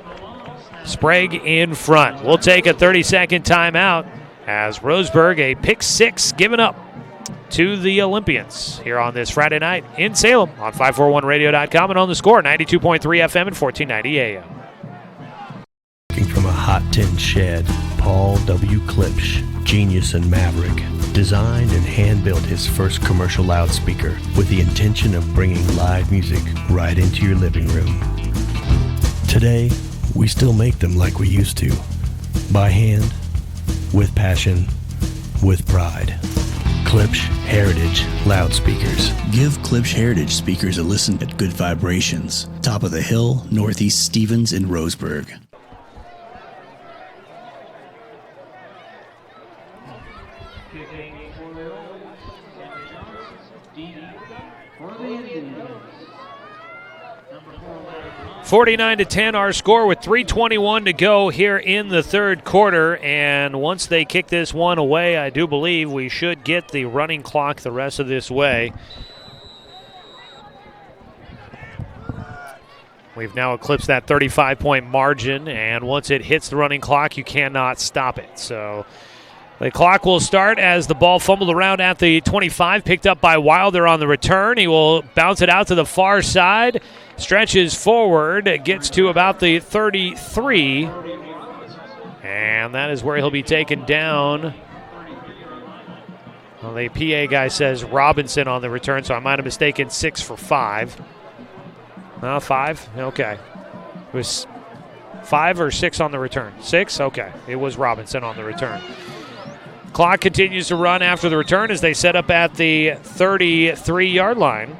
Sprague in front. We'll take a 30-second timeout as Roseburg, a pick 6 given up to the Olympians here on this Friday night in Salem on 541radio.com and on the score, 92.3 FM and 1490 AM. From a hot tin shed, Paul W. Klipsch, genius and maverick, designed and hand-built his first commercial loudspeaker with the intention of bringing live music right into your living room. Today, we still make them like we used to, by hand, with passion, with pride. Klipsch Heritage Loudspeakers. Give Klipsch Heritage speakers a listen at Good Vibrations, top of the hill, Northeast Stevens in Roseburg. Kicking for the Olympians, for the Indians. 49-10 our score with 3:21 to go here in the third quarter, and once they kick this one away, I do believe we should get the running clock the rest of this way. We've now eclipsed that 35-point margin, and once it hits the running clock, you cannot stop it. So the clock will start as the ball fumbled around at the 25, picked up by Wilder on the return. He will bounce it out to the far side, stretches forward, gets to about the 33, and that is where he'll be taken down. Well, the PA guy says Robinson on the return, so I might have mistaken 6 for 5. No, 5? Okay. It was 5 or 6 on the return? 6? Okay. It was Robinson on the return. Clock continues to run after the return as they set up at the 33-yard line.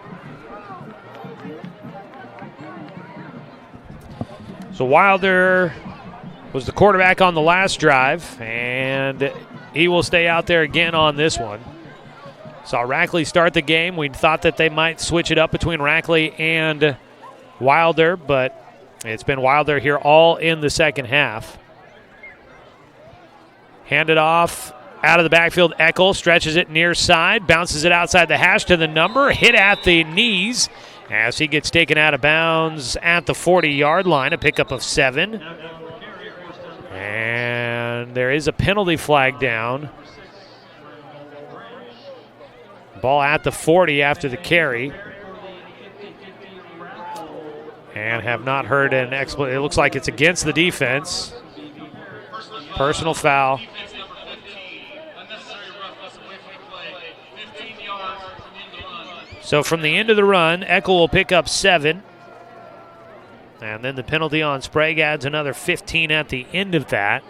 So Wilder was the quarterback on the last drive, and he will stay out there again on this one. Saw Rackley start the game. We thought that they might switch it up between Rackley and Wilder, but it's been Wilder here all in the second half. Handed off out of the backfield. Eckel stretches it near side, bounces it outside the hash to the number, hit at the knees as he gets taken out of bounds at the 40-yard line, a pickup of 7. And there is a penalty flag down. Ball at the 40 after the carry. And have not heard an explanation. It looks like it's against the defense. Personal foul. So from the end of the run, Eckel will pick up 7. And then the penalty on Sprague adds another 15 at the end of that.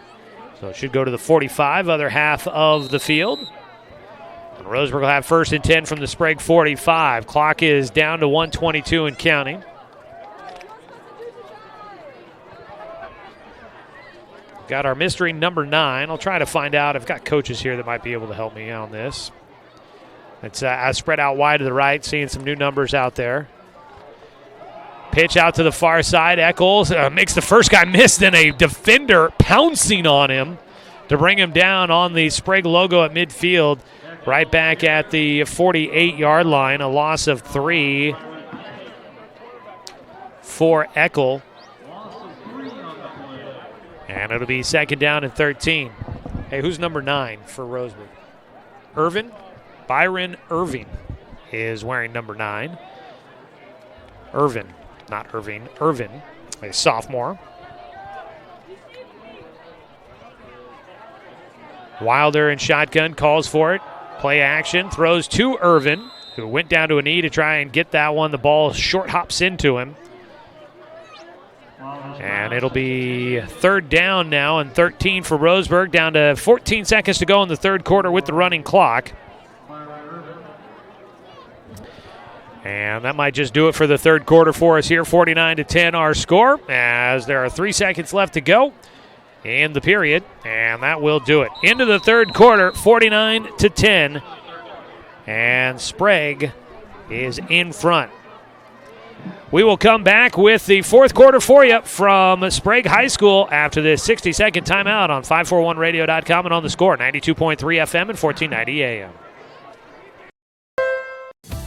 So it should go to the 45, other half of the field. And Roseburg will have 1st and 10 from the Sprague 45. Clock is down to 1:22 and counting. Got our mystery number 9. I'll try to find out. I've got coaches here that might be able to help me on this. It's spread out wide to the right, seeing some new numbers out there. Pitch out to the far side. Eccles makes the first guy miss, then a defender pouncing on him to bring him down on the Sprague logo at midfield. Right back at the 48-yard line, a loss of 3 for Eckel. And it'll be 2nd down and 13. Hey, who's number 9 for Roseburg? Irvin? Byron Irving is wearing number 9. Irvin, a sophomore. Wilder in shotgun, calls for it. Play action, throws to Irvin, who went down to a knee to try and get that one. The ball short hops into him. And it'll be third down now and 13 for Roseburg, down to 14 seconds to go in the third quarter with the running clock. And that might just do it for the third quarter for us here. 49-10 our score, as there are 3 seconds left to go in the period, and that will do it. Into the third quarter, 49-10, and Sprague is in front. We will come back with the fourth quarter for you from Sprague High School after this 60-second timeout on 541radio.com and on the score, 92.3 FM and 1490 AM.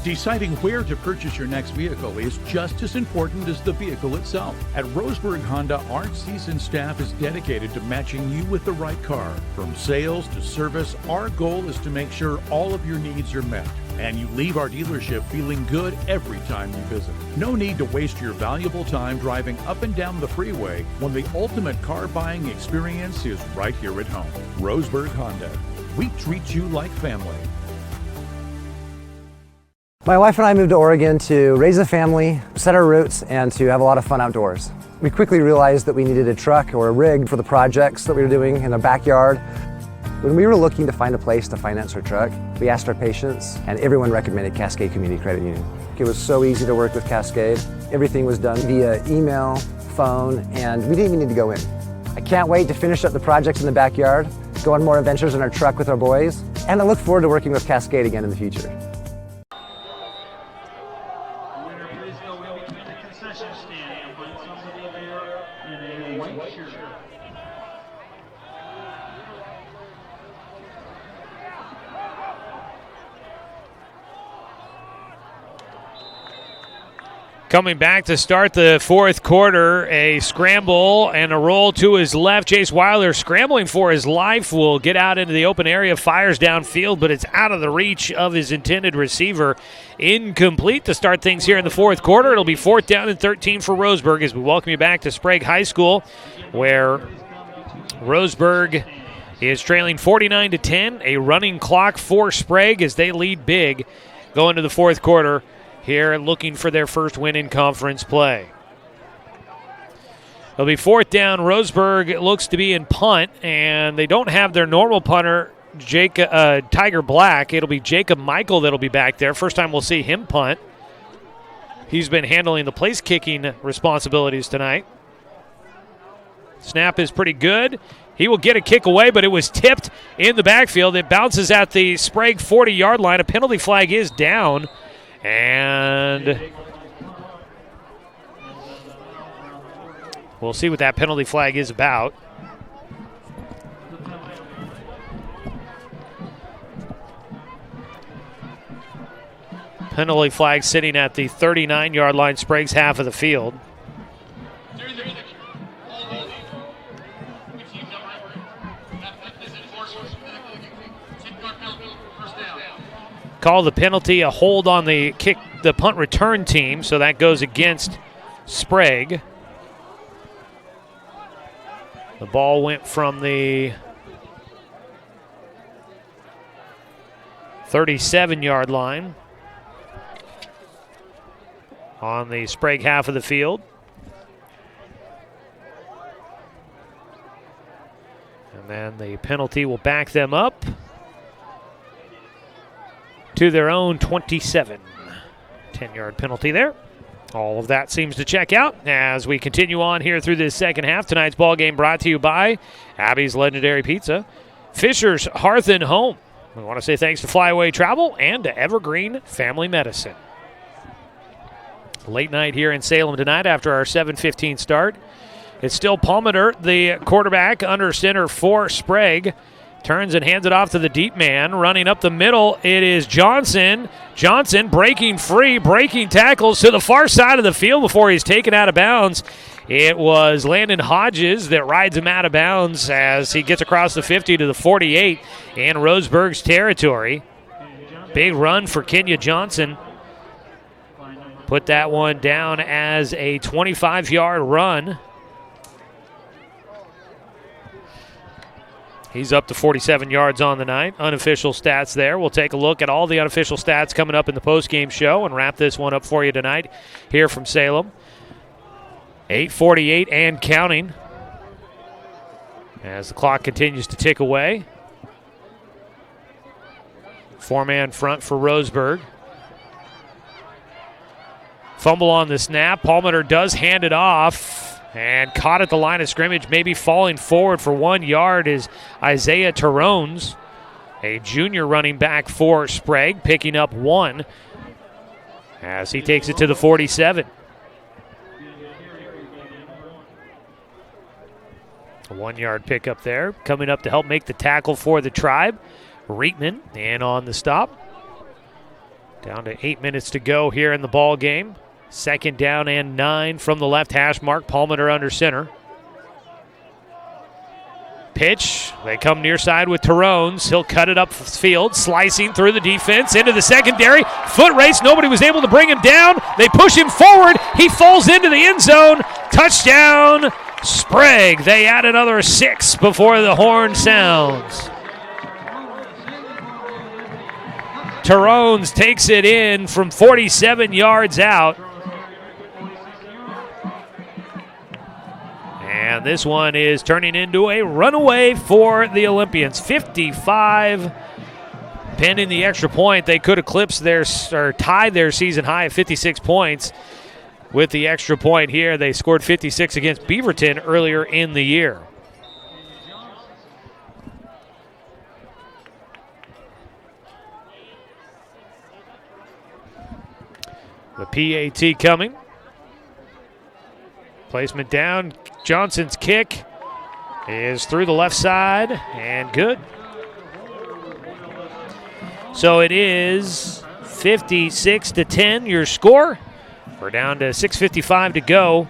Deciding where to purchase your next vehicle is just as important as the vehicle itself. At Roseburg Honda, our seasoned staff is dedicated to matching you with the right car. From sales to service, our goal is to make sure all of your needs are met, and you leave our dealership feeling good every time you visit. No need to waste your valuable time driving up and down the freeway when the ultimate car buying experience is right here at home. Roseburg Honda. We treat you like family. My wife and I moved to Oregon to raise a family, set our roots, and to have a lot of fun outdoors. We quickly realized that we needed a truck or a rig for the projects that we were doing in our backyard. When we were looking to find a place to finance our truck, we asked our patients, and everyone recommended Cascade Community Credit Union. It was so easy to work with Cascade. Everything was done via email, phone, and we didn't even need to go in. I can't wait to finish up the projects in the backyard, go on more adventures in our truck with our boys, and I look forward to working with Cascade again in the future. Coming back to start the fourth quarter, a scramble and a roll to his left. Chase Wilder scrambling for his life will get out into the open area, fires downfield, but it's out of the reach of his intended receiver. Incomplete to start things here in the fourth quarter. It'll be fourth down and 13 for Roseburg as we welcome you back to Sprague High School, where Roseburg is trailing 49-10. A running clock for Sprague as they lead big going to the fourth quarter here, looking for their first win in conference play. It'll be fourth down. Roseburg looks to be in punt, and they don't have their normal punter, Tiger Black. It'll be Jacob Michael that'll be back there. First time we'll see him punt. He's been handling the place kicking responsibilities tonight. Snap is pretty good. He will get a kick away, but it was tipped in the backfield. It bounces at the Sprague 40-yard line. A penalty flag is down. And we'll see what that penalty flag is about. Penalty flag sitting at the 39-yard line, Sprague's half of the field. Call the penalty a hold on the punt return team, so that goes against Sprague. The ball went from the 37-yard line on the Sprague half of the field. And then the penalty will back them up to their own 27. 10-yard penalty there. All of that seems to check out as we continue on here through this second half. Tonight's ball game brought to you by Abby's Legendary Pizza, Fisher's Hearth and Home. We want to say thanks to Flyaway Travel and to Evergreen Family Medicine. Late night here in Salem tonight after our 7:15 start. It's still Palmater, the quarterback, under center for Sprague. Turns and hands it off to the deep man. Running up the middle, it is Johnson. Johnson breaking free, breaking tackles to the far side of the field before he's taken out of bounds. It was Landon Hodges that rides him out of bounds as he gets across the 50 to the 48 in Roseburg's territory. Big run for Kenya Johnson. Put that one down as a 25-yard run. He's up to 47 yards on the night. Unofficial stats there. We'll take a look at all the unofficial stats coming up in the postgame show and wrap this one up for you tonight here from Salem. 8:48 and counting as the clock continues to tick away. Four-man front for Roseburg. Fumble on the snap. Palmer does hand it off. And caught at the line of scrimmage, maybe falling forward for 1 yard is Isaiah Terrones, a junior running back for Sprague, picking up 1 as he takes it to the 47. A 1 yard pickup there. Coming up to help make the tackle for the Tribe, Rieman, and on the stop. Down to 8 minutes to go here in the ball game. 2nd down and 9 from the left hash mark. Palmer under center. Pitch. They come near side with Terrones. He'll cut it up field, slicing through the defense into the secondary. Foot race. Nobody was able to bring him down. They push him forward. He falls into the end zone. Touchdown, Sprague. They add another 6 before the horn sounds. Terrones takes it in from 47 yards out. And this one is turning into a runaway for the Olympians. 55, pending the extra point. They could eclipse or tie their season high of 56 points with the extra point here. They scored 56 against Beaverton earlier in the year. The PAT coming. Placement down. Johnson's kick is through the left side and good. So it is 56-10 your score. We're down to 6:55 to go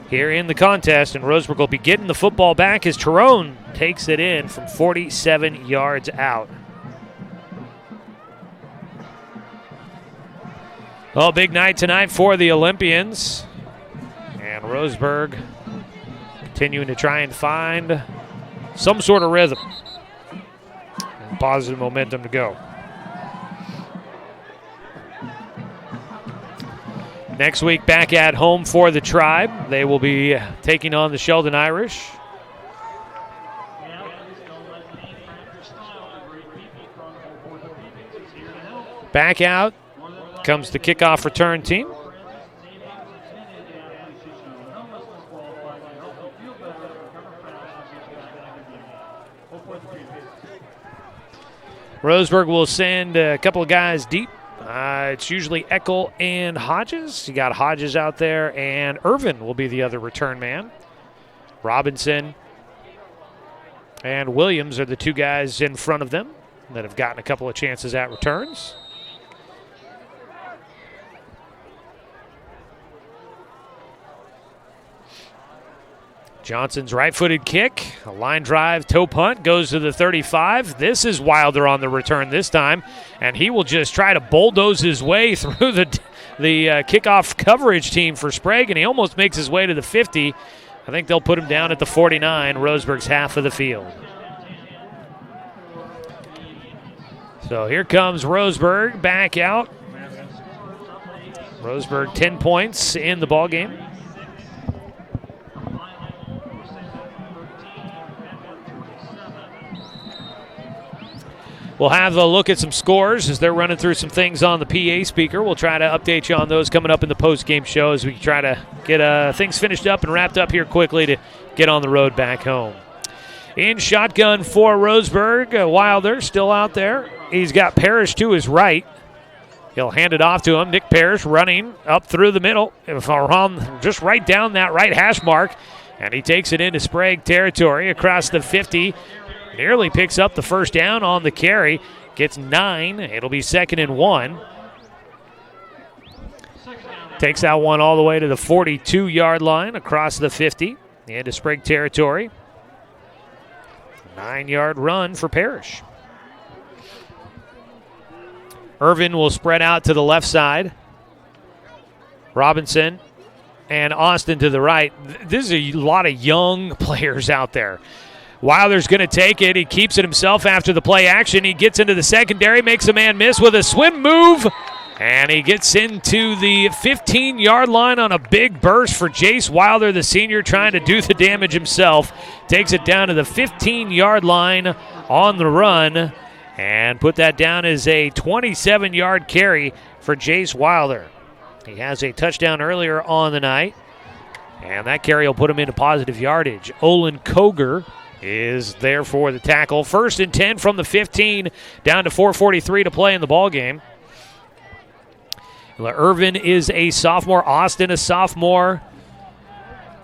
here in the contest, and Roseburg will be getting the football back as Terrone takes it in from 47 yards out. Well, big night tonight for the Olympians. And Roseburg continuing to try and find some sort of rhythm and positive momentum to go. Next week, back at home for the Tribe. They will be taking on the Sheldon Irish. Back out comes the kickoff return team. Roseburg will send a couple of guys deep. It's usually Eckel and Hodges. You got Hodges out there, and Irvin will be the other return man. Robinson and Williams are the two guys in front of them that have gotten a couple of chances at returns. Johnson's right-footed kick, a line drive, toe punt, goes to the 35. This is Wilder on the return this time, and he will just try to bulldoze his way through the kickoff coverage team for Sprague, and he almost makes his way to the 50. I think they'll put him down at the 49, Roseburg's half of the field. So here comes Roseburg back out. Roseburg 10 points in the ball game. We'll have a look at some scores as they're running through some things on the PA speaker. We'll try to update you on those coming up in the post-game show as we try to get things finished up and wrapped up here quickly to get on the road back home. In shotgun for Roseburg, Wilder still out there. He's got Parrish to his right. He'll hand it off to him. Nick Parrish running up through the middle, around just right down that right hash mark, and he takes it into Sprague territory across the 50. Nearly picks up the first down on the carry. Gets 9. It'll be 2nd and 1. Takes that one all the way to the 42-yard line across the 50 into Sprague territory. 9-yard run for Parrish. Irvin will spread out to the left side. Robinson and Austin to the right. This is a lot of young players out there. Wilder's going to take it. He keeps it himself after the play action. He gets into the secondary, makes a man miss with a swim move, and he gets into the 15-yard line on a big burst for Jace Wilder, the senior, trying to do the damage himself. Takes it down to the 15-yard line on the run and put that down as a 27-yard carry for Jace Wilder. He has a touchdown earlier on the night, and that carry will put him into positive yardage. Olin Koger is there for the tackle. 1st and 10 from the 15, down to 4:43 to play in the ball game. Irvin is a sophomore. Austin a sophomore.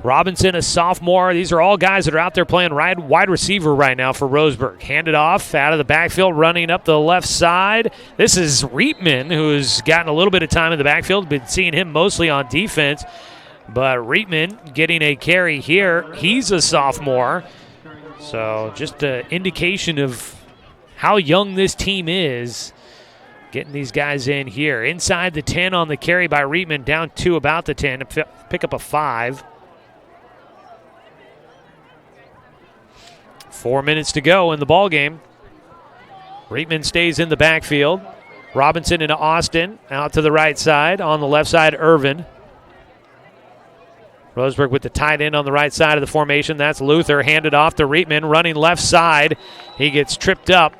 Robinson a sophomore. These are all guys that are out there playing wide receiver right now for Roseburg. Handed off out of the backfield, running up the left side. This is Rieman, who's gotten a little bit of time in the backfield. Been seeing him mostly on defense. But Rieman getting a carry here. He's a sophomore. So just an indication of how young this team is. Getting these guys in here. Inside the 10 on the carry by Rieman, down to about the 10 to pick up a 5. 4 minutes to go in the ball game. Rieman stays in the backfield. Robinson into Austin, out to the right side. On the left side, Irvin. Roseburg with the tight end on the right side of the formation. That's Luther, handed off to Rieman, running left side. He gets tripped up.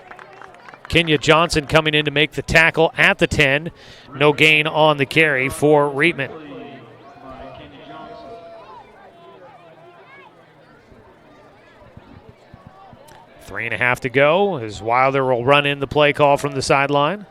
Kenya Johnson coming in to make the tackle at the 10. No gain on the carry for Rieman. Three and a half to go as Wilder will run in the play call from the sideline.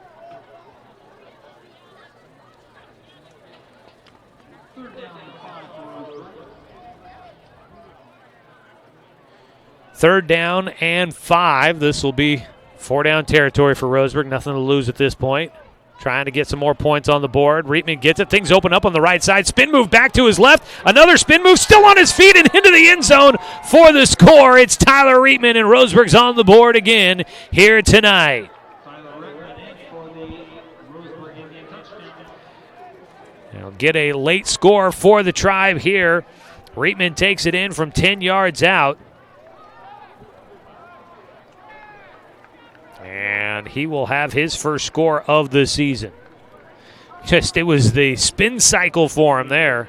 Third down and 5. This will be 4-down territory for Roseburg. Nothing to lose at this point. Trying to get some more points on the board. Rieman gets it. Things open up on the right side. Spin move back to his left. Another spin move still on his feet and into the end zone for the score. It's Tyler Rieman, and Roseburg's on the board again here tonight. They'll get a late score for the Tribe here. Rieman takes it in from 10 yards out. And he will have his first score of the season. It was the spin cycle for him there.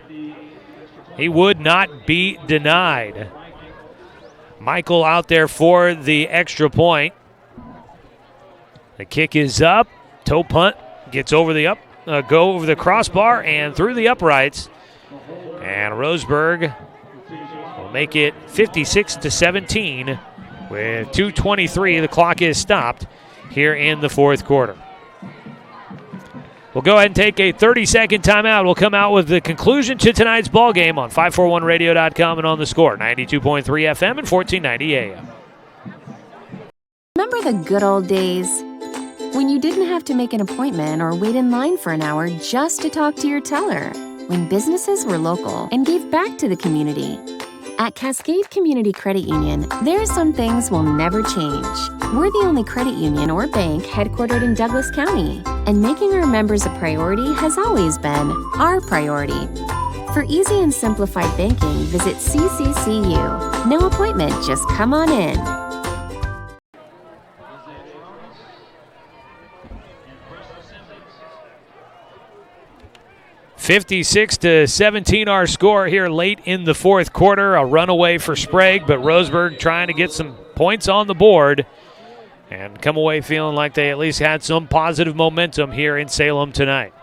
He would not be denied. Michael out there for the extra point. The kick is up. Toe punt gets over the go over the crossbar and through the uprights. And Roseburg will make it 56-17. With 2:23, the clock is stopped here in the fourth quarter. We'll go ahead and take a 30-second timeout. We'll come out with the conclusion to tonight's ball game on 541radio.com and on the score, 92.3 FM and 1490 AM. Remember the good old days? When you didn't have to make an appointment or wait in line for an hour just to talk to your teller? When businesses were local and gave back to the community? At Cascade Community Credit Union, there are some things will never change. We're the only credit union or bank headquartered in Douglas County, and making our members a priority has always been our priority. For easy and simplified banking, visit CCCU. No appointment, just come on in. 56-17 our score here late in the fourth quarter. A runaway for Sprague, but Roseburg trying to get some points on the board and come away feeling like they at least had some positive momentum here in Salem tonight.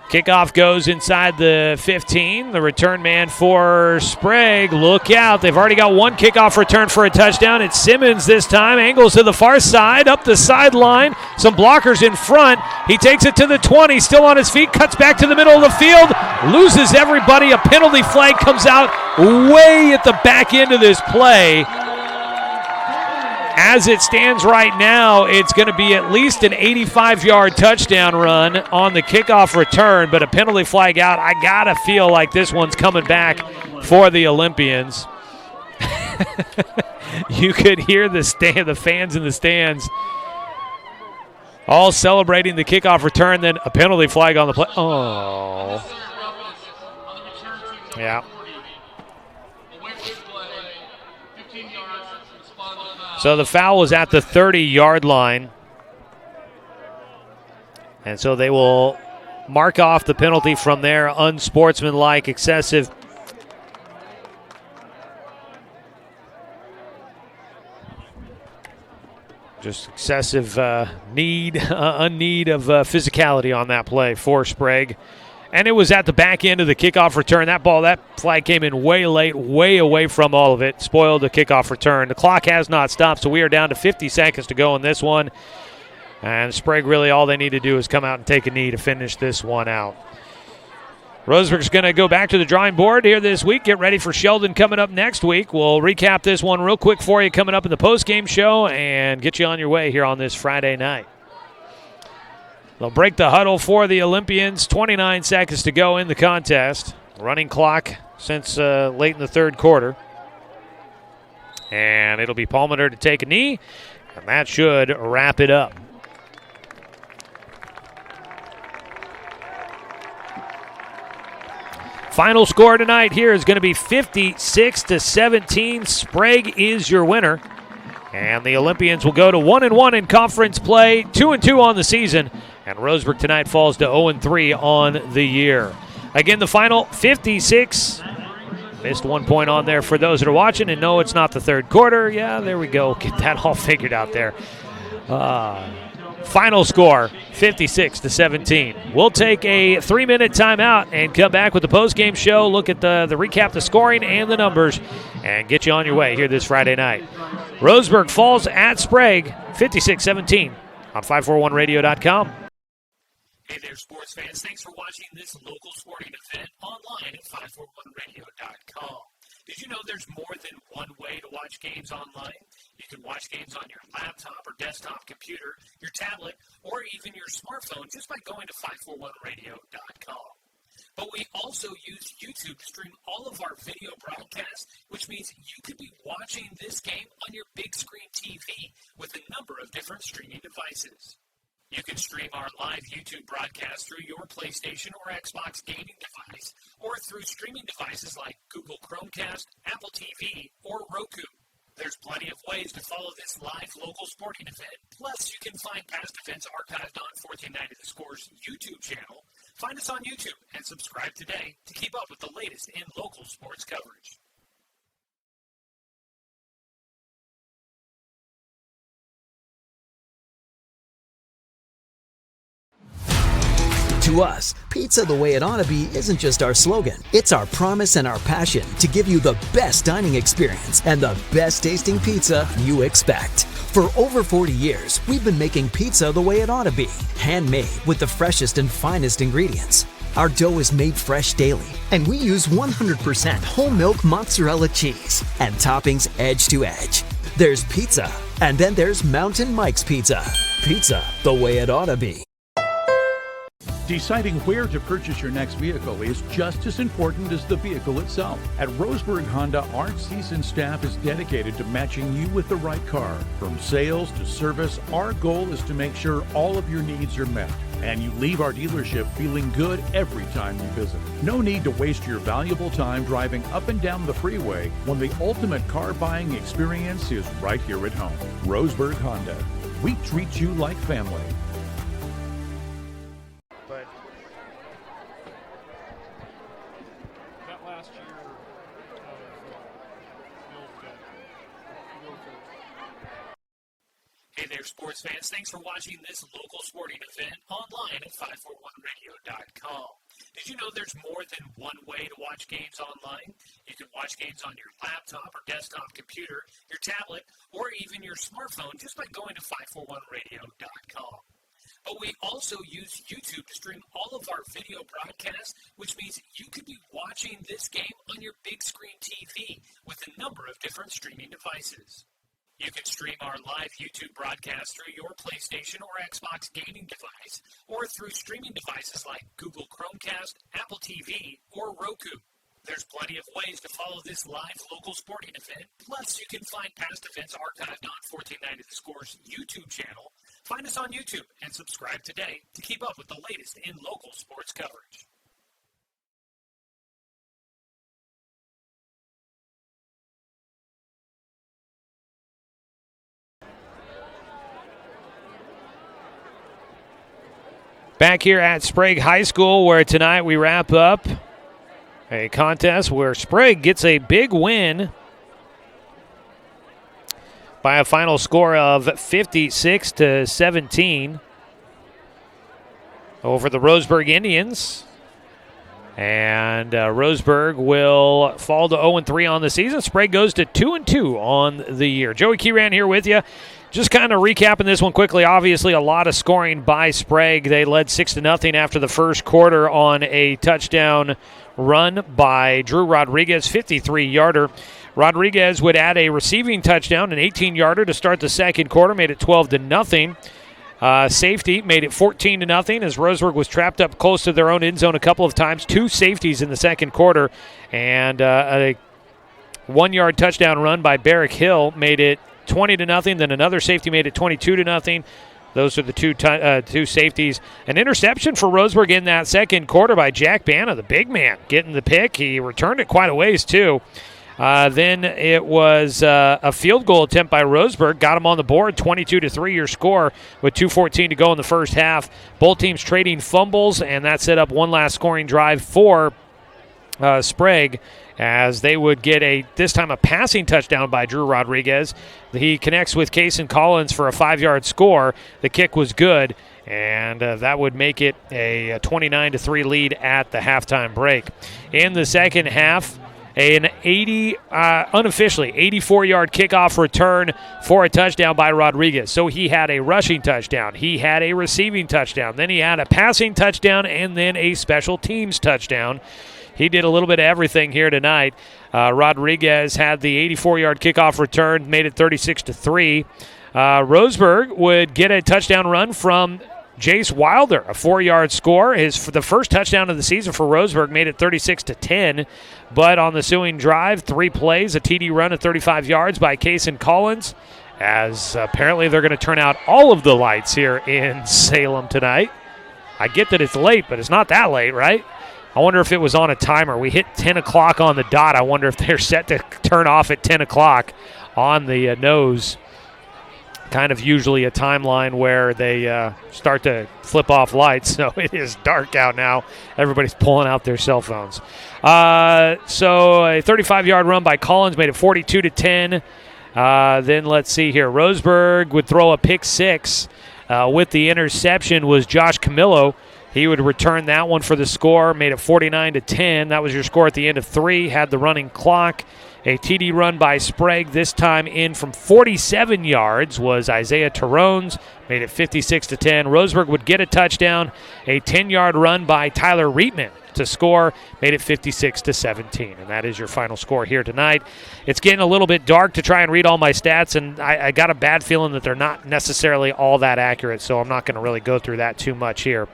Kickoff goes inside the 15. The return man for Sprague. Look out. They've already got one kickoff return for a touchdown. It's Simmons this time. Angles to the far side, up the sideline. Some blockers in front. He takes it to the 20, still on his feet, cuts back to the middle of the field, loses everybody. A penalty flag comes out way at the back end of this play. As it stands right now, it's going to be at least an 85-yard touchdown run on the kickoff return, but a penalty flag out. I got to feel like this one's coming back for the Olympians. You could hear the fans in the stands All celebrating the kickoff return, then a penalty flag on the play. Oh. Yeah. So the foul was at the 30-yard line. And so they will mark off the penalty from there. Unsportsmanlike, excessive. Just excessive need of physicality on that play for Sprague. And it was at the back end of the kickoff return. That flag came in way late, way away from all of it. Spoiled the kickoff return. The clock has not stopped, so we are down to 50 seconds to go in this one. And Sprague, really all they need to do is come out and take a knee to finish this one out. Roseburg's going to go back to the drawing board here this week. Get ready for Sheldon coming up next week. We'll recap this one real quick for you coming up in the postgame show and get you on your way here on this Friday night. They'll break the huddle for the Olympians. 29 seconds to go in the contest. Running clock since late in the third quarter. And it'll be Palmater to take a knee, and that should wrap it up. Final score tonight here is going to be 56-17. Sprague is your winner. And the Olympians will go to 1-1 in conference play, 2-2 on the season. And Roseburg tonight falls to 0-3 on the year. Again, the final 56. Missed 1 point on there for those that are watching. And no, it's not the third quarter. Yeah, there we go. Get that all figured out there. Final score, 56-17. We'll take a 3-minute timeout and come back with the postgame show, look at the recap, the scoring, and the numbers, and get you on your way here this Friday night. Roseburg falls at Sprague, 56-17 on 541radio.com. Hey there, sports fans. Thanks for watching this local sporting event online at 541radio.com. Did you know there's more than one way to watch games online? You can watch games on your laptop or desktop computer, your tablet, or even your smartphone just by going to 541radio.com. But we also use YouTube to stream all of our video broadcasts, which means you could be watching this game on your big screen TV with a number of different streaming devices. You can stream our live YouTube broadcast through your PlayStation or Xbox gaming device, or through streaming devices like Google Chromecast, Apple TV, or Roku. There's plenty of ways to follow this live local sporting event. Plus, you can find past events archived on 1490 The Score's YouTube channel. Find us on YouTube and subscribe today to keep up with the latest in local sports coverage. To us, pizza the way it ought to be isn't just our slogan. It's our promise and our passion to give you the best dining experience and the best tasting pizza you expect. For over 40 years, we've been making pizza the way it ought to be. Handmade with the freshest and finest ingredients. Our dough is made fresh daily, and we use 100% whole milk mozzarella cheese and toppings edge to edge. There's pizza, and then there's Mountain Mike's Pizza. Pizza the way it ought to be. Deciding where to purchase your next vehicle is just as important as the vehicle itself. At Roseburg Honda, our seasoned staff is dedicated to matching you with the right car. From sales to service, our goal is to make sure all of your needs are met, and you leave our dealership feeling good every time you visit. No need to waste your valuable time driving up and down the freeway when the ultimate car buying experience is right here at home. Roseburg Honda. We treat you like family. Hey there, sports fans. Thanks for watching this local sporting event online at 541radio.com. Did you know there's more than one way to watch games online? You can watch games on your laptop or desktop computer, your tablet, or even your smartphone just by going to 541radio.com. But we also use YouTube to stream all of our video broadcasts, which means you could be watching this game on your big screen TV with a number of different streaming devices. You can stream our live YouTube broadcast through your PlayStation or Xbox gaming device, or through streaming devices like Google Chromecast, Apple TV, or Roku. There's plenty of ways to follow this live local sporting event. Plus, you can find past events archived on 1490 The Score's YouTube channel. Find us on YouTube and subscribe today to keep up with the latest in local sports coverage. Back here at Sprague High School, where tonight we wrap up a contest where Sprague gets a big win by a final score of 56-17 over the Roseburg Indians. And Roseburg will fall to 0-3 on the season. Sprague goes to 2-2 on the year. Joey Keyran here with you. Just kind of recapping this one quickly. Obviously, a lot of scoring by Sprague. They led 6-0 after the first quarter on a touchdown run by Drew Rodriguez, 53-yarder. Rodriguez would add a receiving touchdown, an 18-yarder to start the second quarter, made it 12-0. Safety made it 14-0 as Roseburg was trapped up close to their own end zone a couple of times. 2 safeties in the second quarter, and a 1-yard touchdown run by Barrick Hill made it 20-0. Then another safety made it 22-0. Those are the two safeties. An interception for Roseburg in that second quarter by Jack Banna, the big man, getting the pick. He returned it quite a ways, too. Then it was a field goal attempt by Roseburg. Got him on the board, 22-3 your score with 2:14 to go in the first half. Both teams trading fumbles, and that set up one last scoring drive for Sprague, as they would get this time a passing touchdown by Drew Rodriguez. He connects with Kason Collins for a 5-yard score. The kick was good, and that would make it a 29-3 lead at the halftime break. In the second half, an unofficially 84-yard kickoff return for a touchdown by Rodriguez. So he had a rushing touchdown, he had a receiving touchdown, then he had a passing touchdown, and then a special teams touchdown. He did a little bit of everything here tonight. Rodriguez had the 84-yard kickoff return, made it 36-3. Roseburg would get a touchdown run from Jace Wilder, a 4-yard score. For the first touchdown of the season for Roseburg, made it 36-10. But on the ensuing drive, 3 plays, a TD run at 35 yards by Kason Collins, as apparently they're going to turn out all of the lights here in Salem tonight. I get that it's late, but it's not that late, right? I wonder if it was on a timer. We hit 10 o'clock on the dot. I wonder if they're set to turn off at 10 o'clock on the nose. Kind of usually a timeline where they start to flip off lights. So it is dark out now. Everybody's pulling out their cell phones. So a 35-yard run by Collins made it 42-10. Then let's see here. Roseburg would throw a pick 6. With the interception was Josh Camillo. He would return that one for the score, made it 49-10. That was your score at the end of 3. Had the running clock. A TD run by Sprague, this time in from 47 yards, was Isaiah Terrones, made it 56-10. Roseburg would get a touchdown. A 10-yard run by Tyler Rieman to score, made it 56-17. And that is your final score here tonight. It's getting a little bit dark to try and read all my stats, and I got a bad feeling that they're not necessarily all that accurate, so I'm not going to really go through that too much here.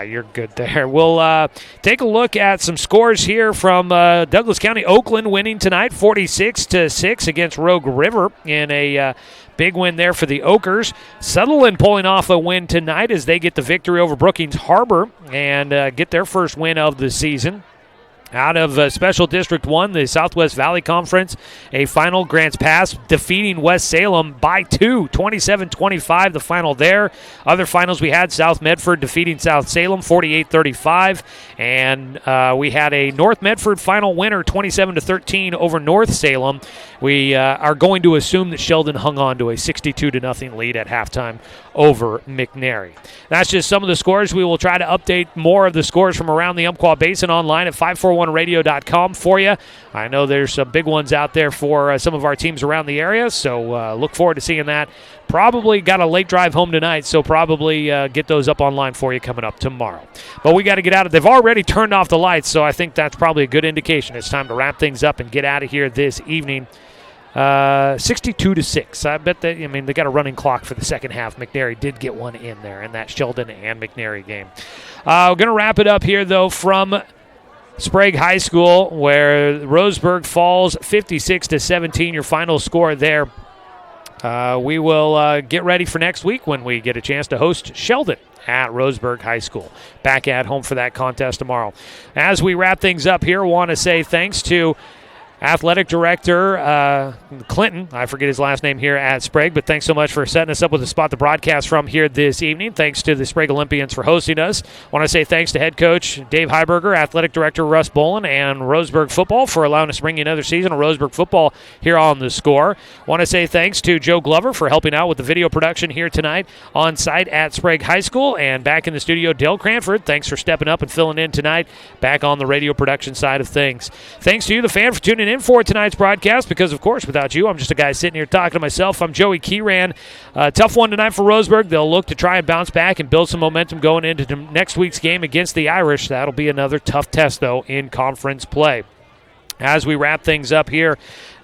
You're good there. We'll take a look at some scores here from Douglas County. Oakland winning tonight 46-6 against Rogue River in a big win there for the Oakers. Sutherland pulling off a win tonight as they get the victory over Brookings Harbor and get their first win of the season. Out of Special District 1, the Southwest Valley Conference, a final Grants Pass defeating West Salem by 2, 27-25 the final there. Other finals we had South Medford defeating South Salem 48-35, and we had a North Medford final winner 27-13 over North Salem. We are going to assume that Sheldon hung on to a 62-0 lead at halftime over McNary. That's just some of the scores. We will try to update more of the scores from around the Umpqua Basin online at 541radio.com for you. I know there's some big ones out there for some of our teams around the area, so look forward to seeing that. Probably got a late drive home tonight, so probably get those up online for you coming up tomorrow. But we got to get out of. They've already turned off the lights, so I think that's probably a good indication. It's time to wrap things up and get out of here this evening. 62-6. I bet that, they got a running clock for the second half. McNary did get one in there in that Sheldon and McNary game. We're going to wrap it up here, though, from Sprague High School, where Roseburg falls 56-17, your final score there we will get ready for next week when we get a chance to host Sheldon at Roseburg High School. Back at home for that contest tomorrow. As we wrap things up here, want to say thanks to Athletic Director Clinton, I forget his last name here at Sprague, but thanks so much for setting us up with a spot to broadcast from here this evening. Thanks to the Sprague Olympians for hosting us. Want to say thanks to head coach Dave Heiberger, Athletic Director Russ Bolin, and Roseburg Football for allowing us to bring you another season of Roseburg Football here on The Score. Want to say thanks to Joe Glover for helping out with the video production here tonight on site at Sprague High School. And back in the studio, Dale Cranford, thanks for stepping up and filling in tonight back on the radio production side of things. Thanks to you, the fan, for tuning in for tonight's broadcast, because of course without you I'm just a guy sitting here talking to myself. I'm Joey Keyran. Tough one tonight for Roseburg. They'll look to try and bounce back and build some momentum going into next week's game against the Irish. That'll be another tough test though in conference play. As we wrap things up here,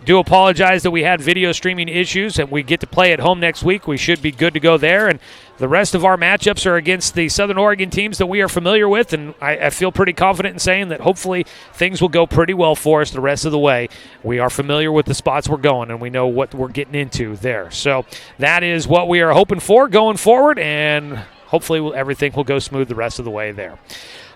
do apologize that we had video streaming issues, and we get to play at home next week. We should be good to go there, and the rest of our matchups are against the Southern Oregon teams that we are familiar with, and I feel pretty confident in saying that hopefully things will go pretty well for us the rest of the way. We are familiar with the spots we're going, and we know what we're getting into there. So that is what we are hoping for going forward, and hopefully everything will go smooth the rest of the way there.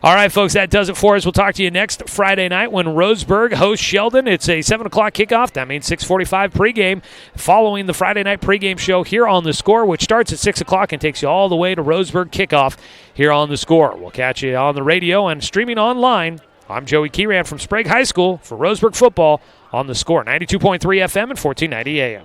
All right, folks, that does it for us. We'll talk to you next Friday night when Roseburg hosts Sheldon. It's a 7 o'clock kickoff. That means 6:45 pregame following the Friday night pregame show here on The Score, which starts at 6 o'clock and takes you all the way to Roseburg kickoff here on The Score. We'll catch you on the radio and streaming online. I'm Joey Keyran from Sprague High School for Roseburg Football on The Score, 92.3 FM and 1490 AM.